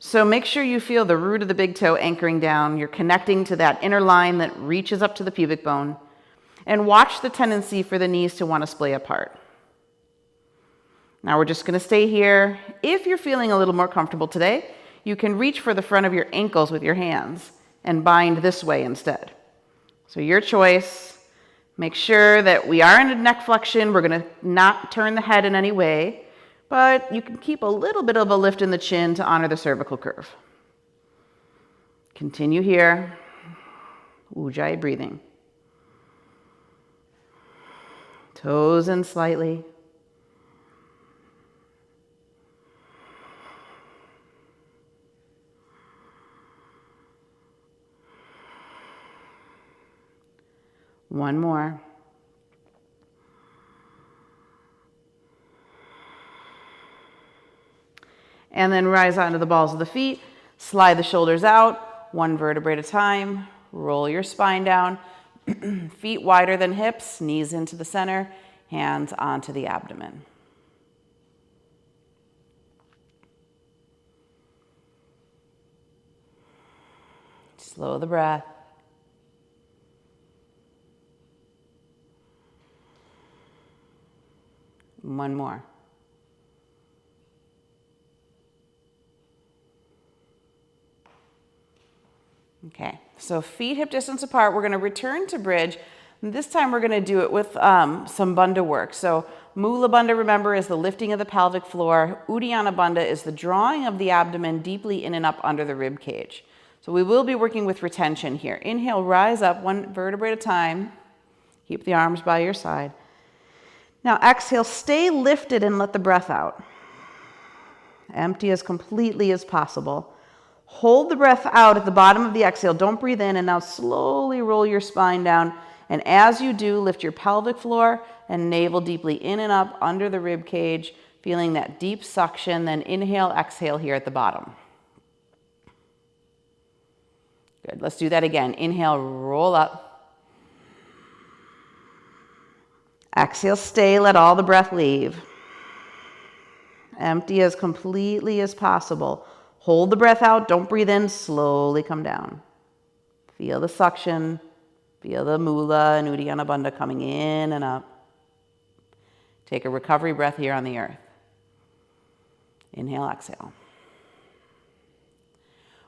So make sure you feel the root of the big toe anchoring down. You're connecting to that inner line that reaches up to the pubic bone. And watch the tendency for the knees to want to splay apart. Now we're just going to stay here. If you're feeling a little more comfortable today, you can reach for the front of your ankles with your hands and bind this way instead. So your choice. Make sure that we are in a neck flexion. We're going to not turn the head in any way, but you can keep a little bit of a lift in the chin to honor the cervical curve. Continue here. Ujjayi breathing. Toes in slightly. One more. And then rise onto the balls of the feet. Slide the shoulders out, 1 vertebrae at a time. Roll your spine down. Feet wider than hips, knees into the center, hands onto the abdomen. Slow the breath. One more. Okay, so feet hip distance apart. We're going to return to bridge. And this time we're going to do it with some bandha work. So Mula Bandha, remember, is the lifting of the pelvic floor. Uddiyana Bandha is the drawing of the abdomen deeply in and up under the rib cage. So we will be working with retention here. Inhale, rise up one vertebrae at a time. Keep the arms by your side. Now exhale, stay lifted and let the breath out. Empty as completely as possible. Hold the breath out at the bottom of the exhale. Don't breathe in, and now slowly roll your spine down. And as you do, lift your pelvic floor and navel deeply in and up under the rib cage, feeling that deep suction. Then inhale, exhale here at the bottom. Good. Let's do that again. Inhale, roll up. Exhale, stay, let all the breath leave. Empty as completely as possible. Hold the breath out, don't breathe in, slowly come down. Feel the suction, feel the Mula and Uddiyana Bandha coming in and up. Take a recovery breath here on the earth. Inhale, exhale.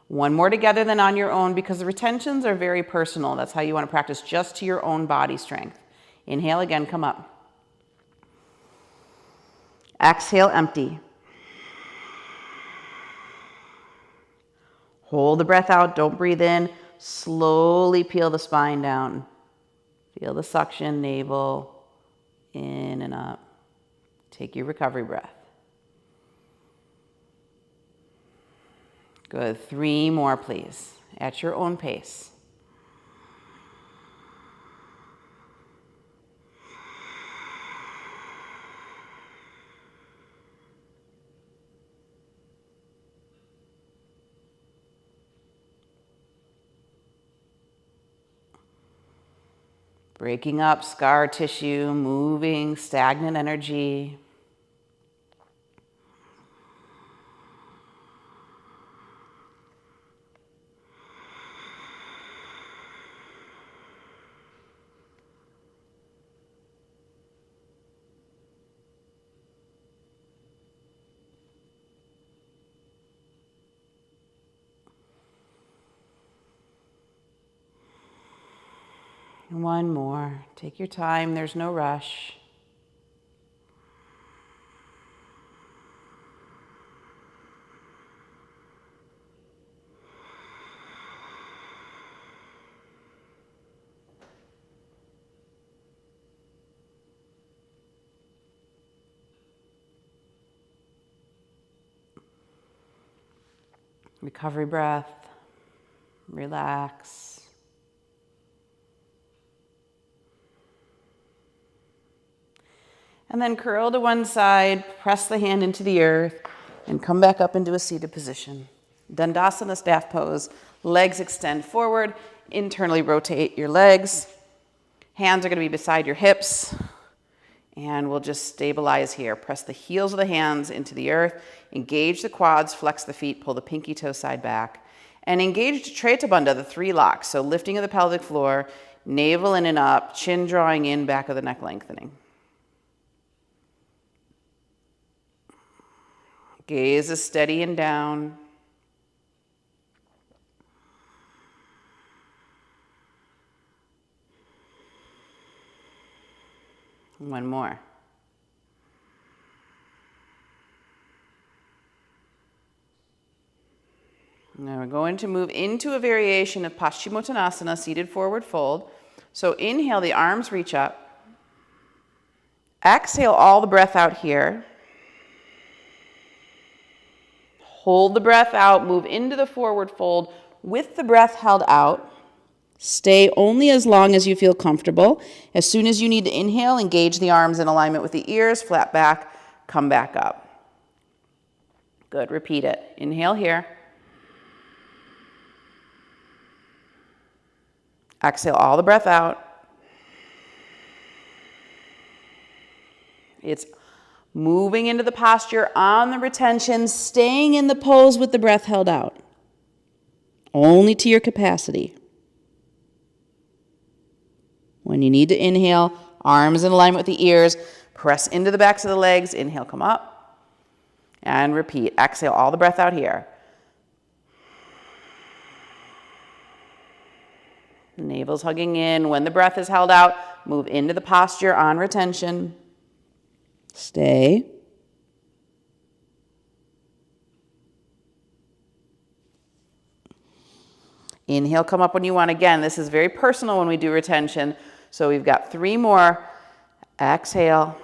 One more together than on your own, because the retentions are very personal. That's how you want to practice, just to your own body strength. Inhale again, come up. Exhale, empty. Hold the breath out, don't breathe in. Slowly peel the spine down. Feel the suction, navel, in and up. Take your recovery breath. Good, 3 more please, at your own pace. Breaking up scar tissue, moving stagnant energy. One more. Take your time. There's no rush. Recovery breath. Relax. And then curl to one side, press the hand into the earth, and come back up into a seated position. Dandasana staff pose. Legs extend forward. Internally rotate your legs. Hands are going to be beside your hips. And we'll just stabilize here. Press the heels of the hands into the earth. Engage the quads, flex the feet, pull the pinky toe side back. And engage Treta Bandha, the 3 locks. So lifting of the pelvic floor, navel in and up, chin drawing in, back of the neck lengthening. Gaze is steady and down. One more. Now we're going to move into a variation of Paschimottanasana, seated forward fold. So inhale, the arms reach up. Exhale all the breath out here. Hold the breath out, move into the forward fold with the breath held out. Stay only as long as you feel comfortable. As soon as you need to inhale, engage the arms in alignment with the ears, flat back, come back up. Good, repeat it. Inhale here. Exhale all the breath out. It's moving into the posture on the retention, staying in the pose with the breath held out. Only to your capacity. When you need to inhale, arms in alignment with the ears, press into the backs of the legs, inhale, come up, and repeat. Exhale all the breath out here. Navel's hugging in. When the breath is held out, move into the posture on retention. Stay. Inhale, come up when you want. Again, this is very personal when we do retention. So we've got 3 more. Exhale.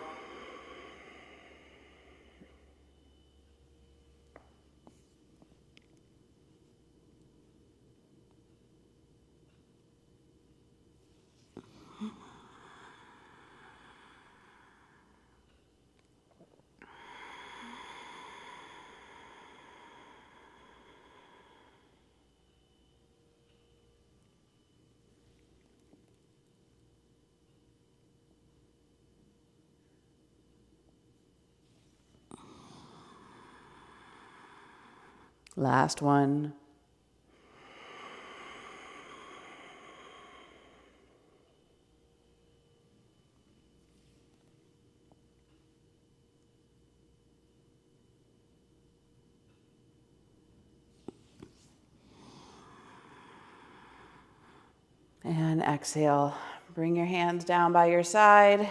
Last one. And exhale. Bring your hands down by your side.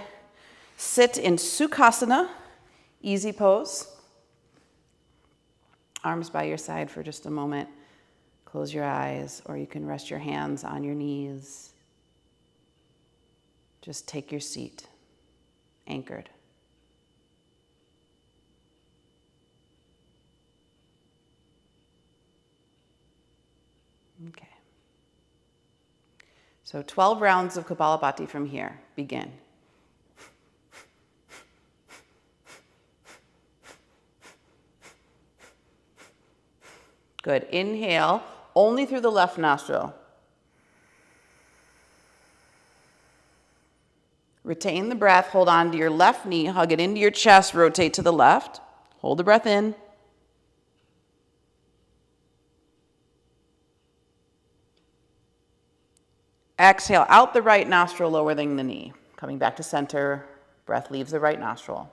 Sit in Sukhasana, easy pose. Arms by your side for just a moment. Close your eyes, or you can rest your hands on your knees. Just take your seat, anchored. Okay. So 12 rounds of Kapalabhati from here. Begin. Good. Inhale, only through the left nostril. Retain the breath. Hold on to your left knee. Hug it into your chest. Rotate to the left. Hold the breath in. Exhale out the right nostril, lowering the knee. Coming back to center. Breath leaves the right nostril.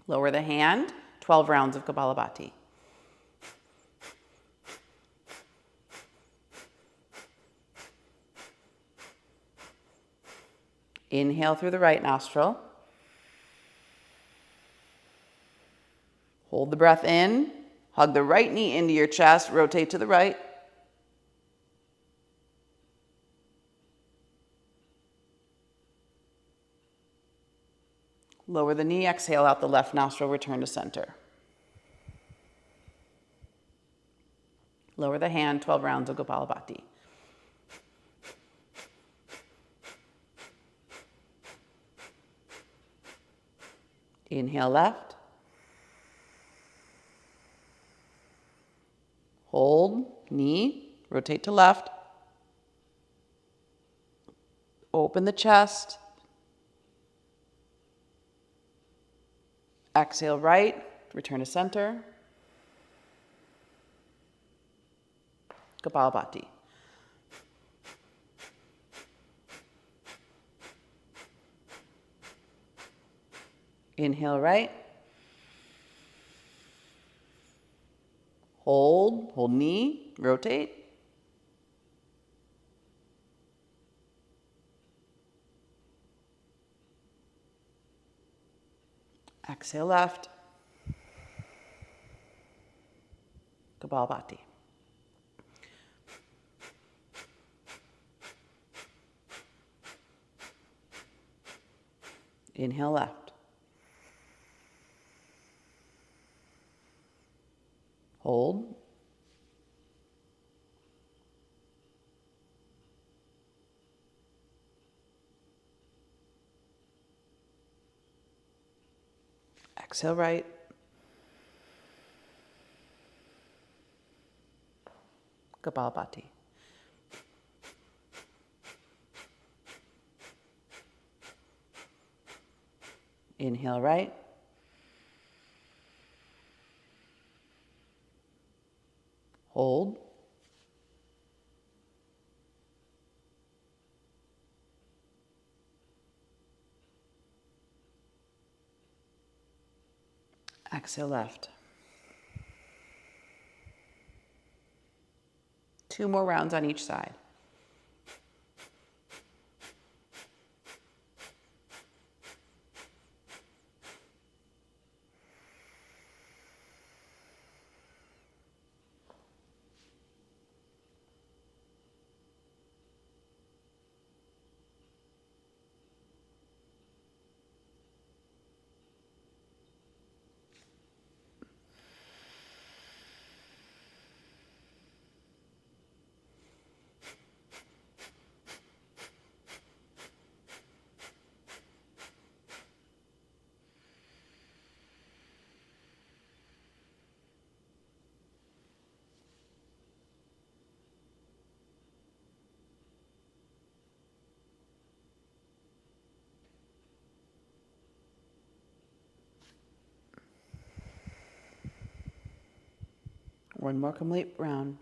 Lower the hand. 12 rounds of Kapalabhati. Inhale through the right nostril. Hold the breath in. Hug the right knee into your chest. Rotate to the right. Lower the knee. Exhale out the left nostril. Return to center. Lower the hand. 12 rounds of Kapalabhati. Inhale left. Hold, knee, rotate to left. Open the chest. Exhale right, return to center. Kapalabhati. Inhale right. Hold knee, rotate. Exhale left. Kapalabhati. Inhale left. Hold. Exhale right. Kapalabhati. Inhale right. Hold. Exhale left. 2 more rounds on each side. One more complete round.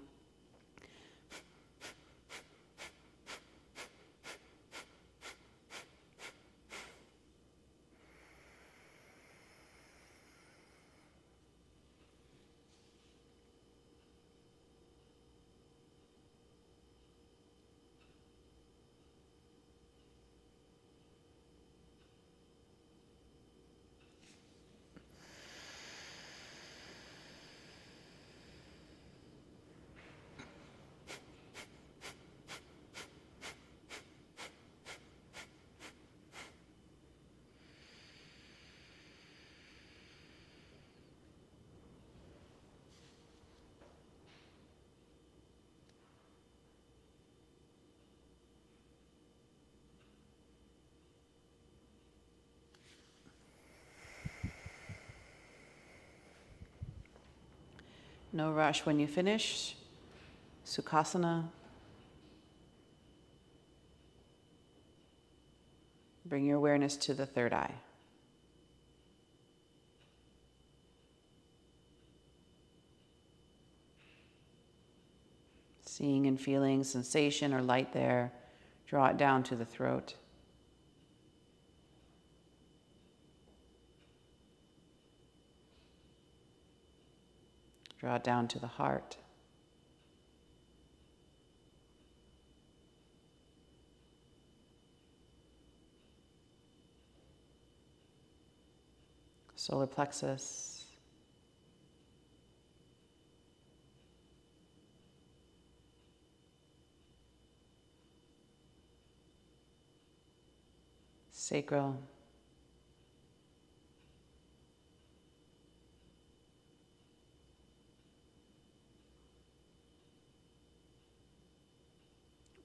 No rush when you finish. Sukhasana. Bring your awareness to the third eye. Seeing and feeling sensation or light there, draw it down to the throat. Draw it down to the heart. Solar plexus. Sacral.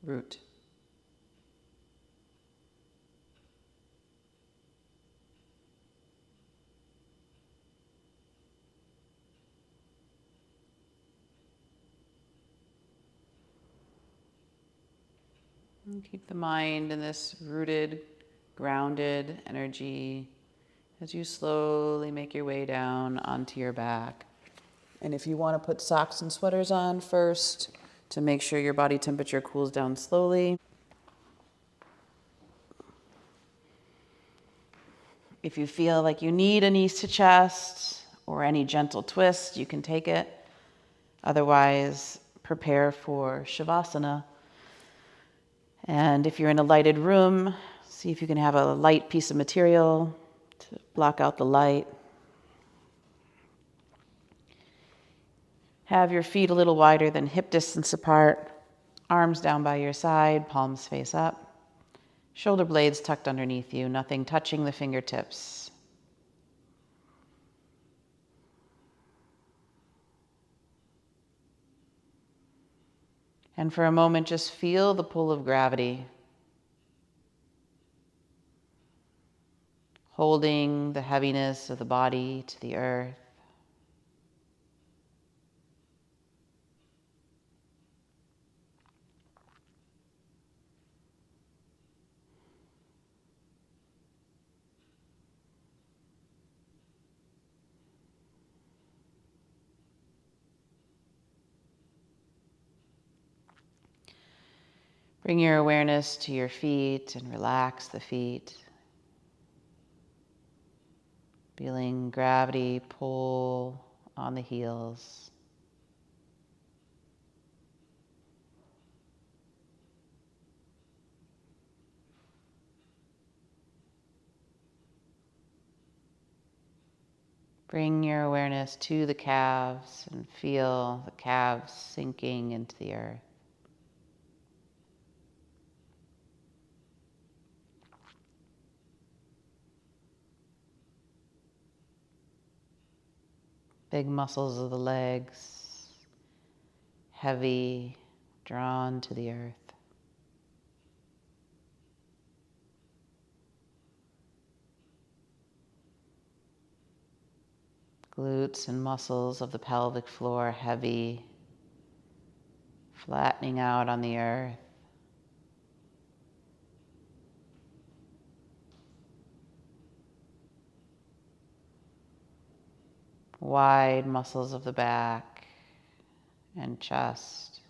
Root. And keep the mind in this rooted, grounded energy as you slowly make your way down onto your back. And if you want to put socks and sweaters on first to make sure your body temperature cools down slowly. If you feel like you need a knees to chest or any gentle twist, you can take it. Otherwise, prepare for Shavasana. And if you're in a lighted room, see if you can have a light piece of material to block out the light. Have your feet a little wider than hip distance apart, arms down by your side, palms face up, shoulder blades tucked underneath you, nothing touching the fingertips. And for a moment, just feel the pull of gravity, holding the heaviness of the body to the earth. Bring your awareness to your feet and relax the feet. Feeling gravity pull on the heels. Bring your awareness to the calves and feel the calves sinking into the earth. Big muscles of the legs, heavy, drawn to the earth. Glutes and muscles of the pelvic floor heavy, flattening out on the earth. Wide muscles of the back, and chest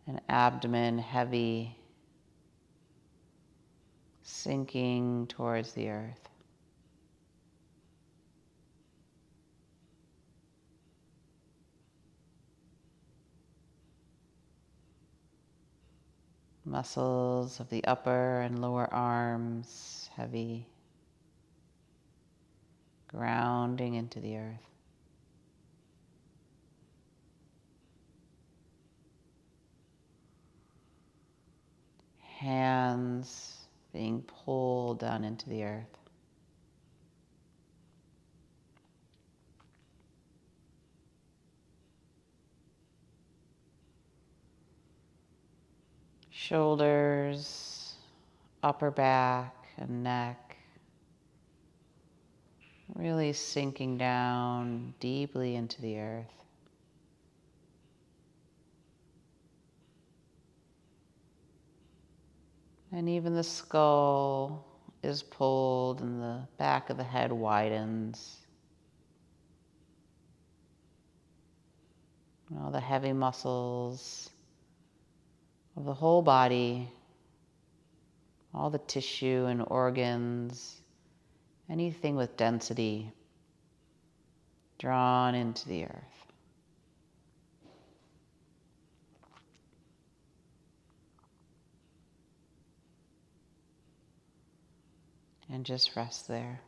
and abdomen heavy, sinking towards the earth. Muscles of the upper and lower arms heavy, grounding into the earth. Hands being pulled down into the earth. Shoulders, upper back and neck, really sinking down deeply into the earth. And even the skull is pulled and the back of the head widens. And all the heavy muscles of the whole body, all the tissue and organs, anything with density, drawn into the earth. And just rest there.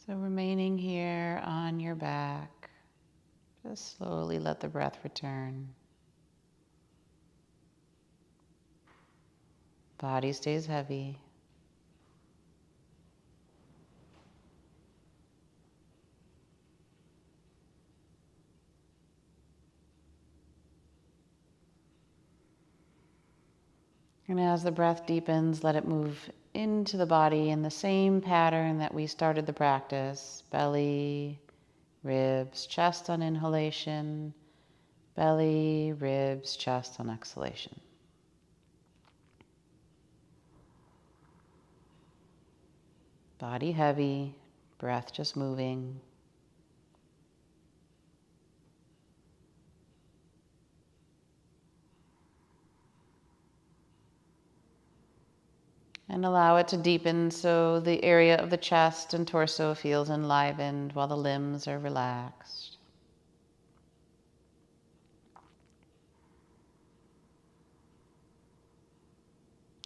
So remaining here on your back, just slowly let the breath return. Body stays heavy. And as the breath deepens, let it move into the body in the same pattern that we started the practice. Belly, ribs, chest on inhalation. Belly, ribs, chest on exhalation. Body heavy, breath just moving. And allow it to deepen so the area of the chest and torso feels enlivened while the limbs are relaxed.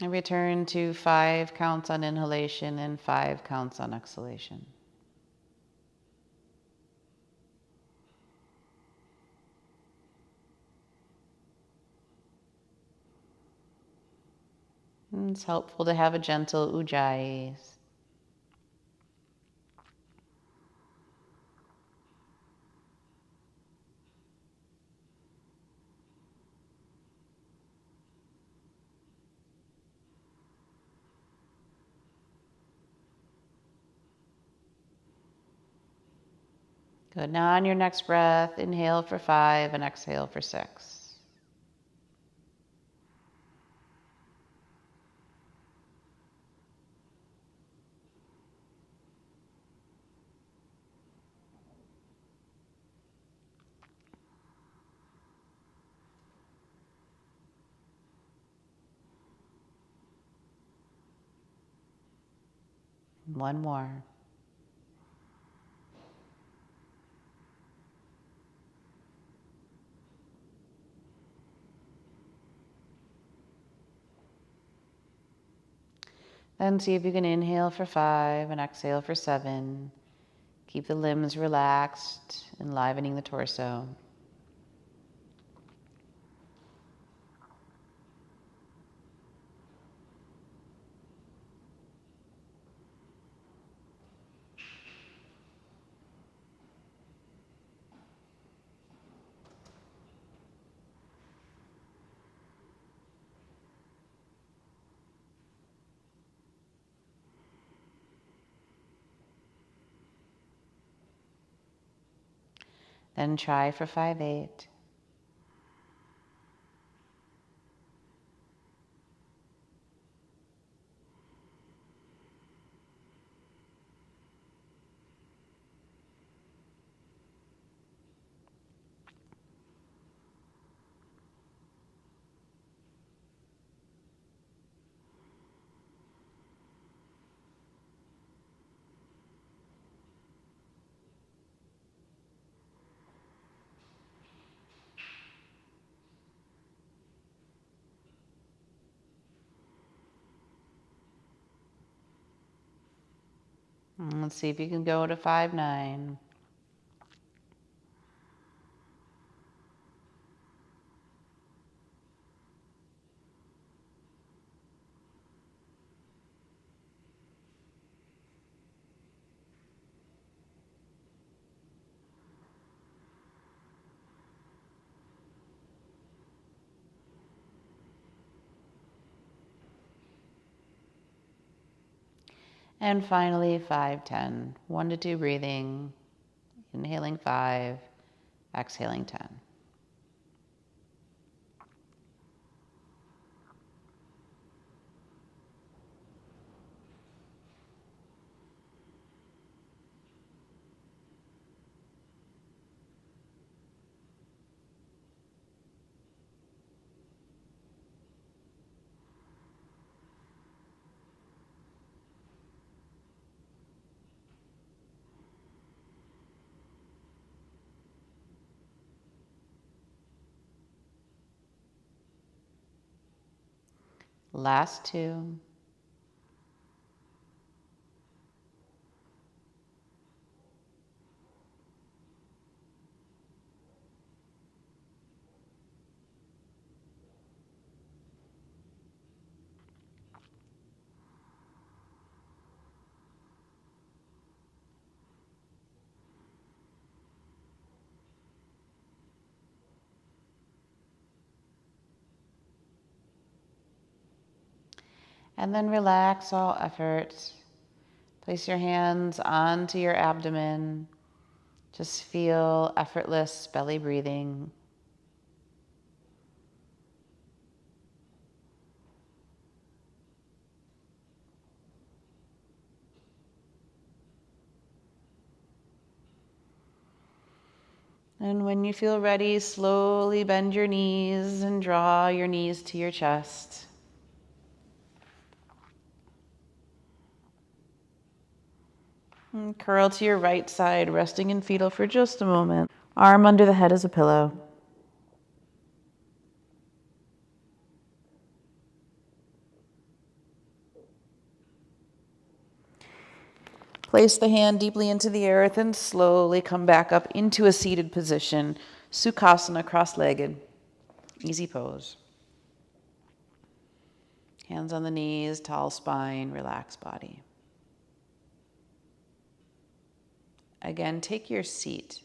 And return to 5 counts on inhalation and 5 counts on exhalation. And it's helpful to have a gentle ujjayi. Good. Now on your next breath, inhale for 5 and exhale for 6. One more. Then see if you can inhale for 5 and exhale for 7. Keep the limbs relaxed, enlivening the torso. Then try for 5-8. And let's see if you can go to 5-9. And finally 5-10. 1 to 2 breathing. Inhaling 5, exhaling 10. Last 2. And then relax all effort. Place your hands onto your abdomen. Just feel effortless belly breathing. And when you feel ready, slowly bend your knees and draw your knees to your chest. And curl to your right side, resting in fetal for just a moment. Arm under the head as a pillow. Place the hand deeply into the earth and slowly come back up into a seated position. Sukhasana, cross-legged. Easy pose. Hands on the knees, tall spine, relaxed body. Again, take your seat.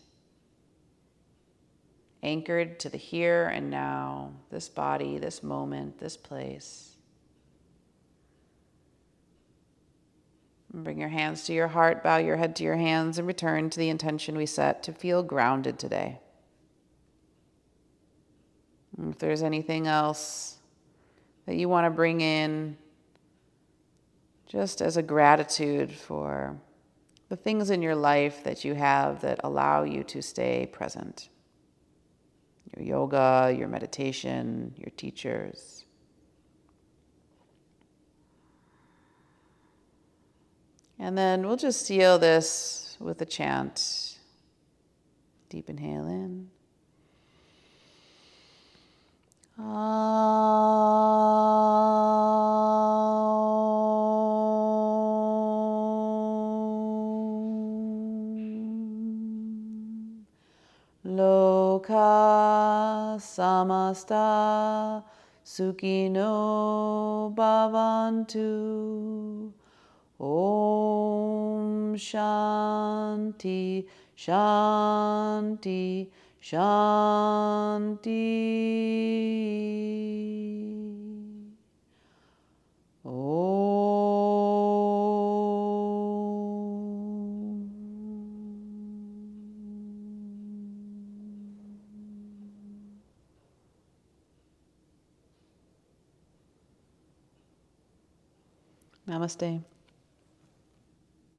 Anchored to the here and now, this body, this moment, this place. Bring your hands to your heart, bow your head to your hands, and return to the intention we set to feel grounded today. And if there's anything else that you want to bring in, just as a gratitude for the things in your life that you have that allow you to stay present. Your yoga, your meditation, your teachers. And then we'll just seal this with a chant. Deep inhale in. Loka samasta sukhino bhavantu. Om Shanti, Shanti, Shanti. Om. Namaste.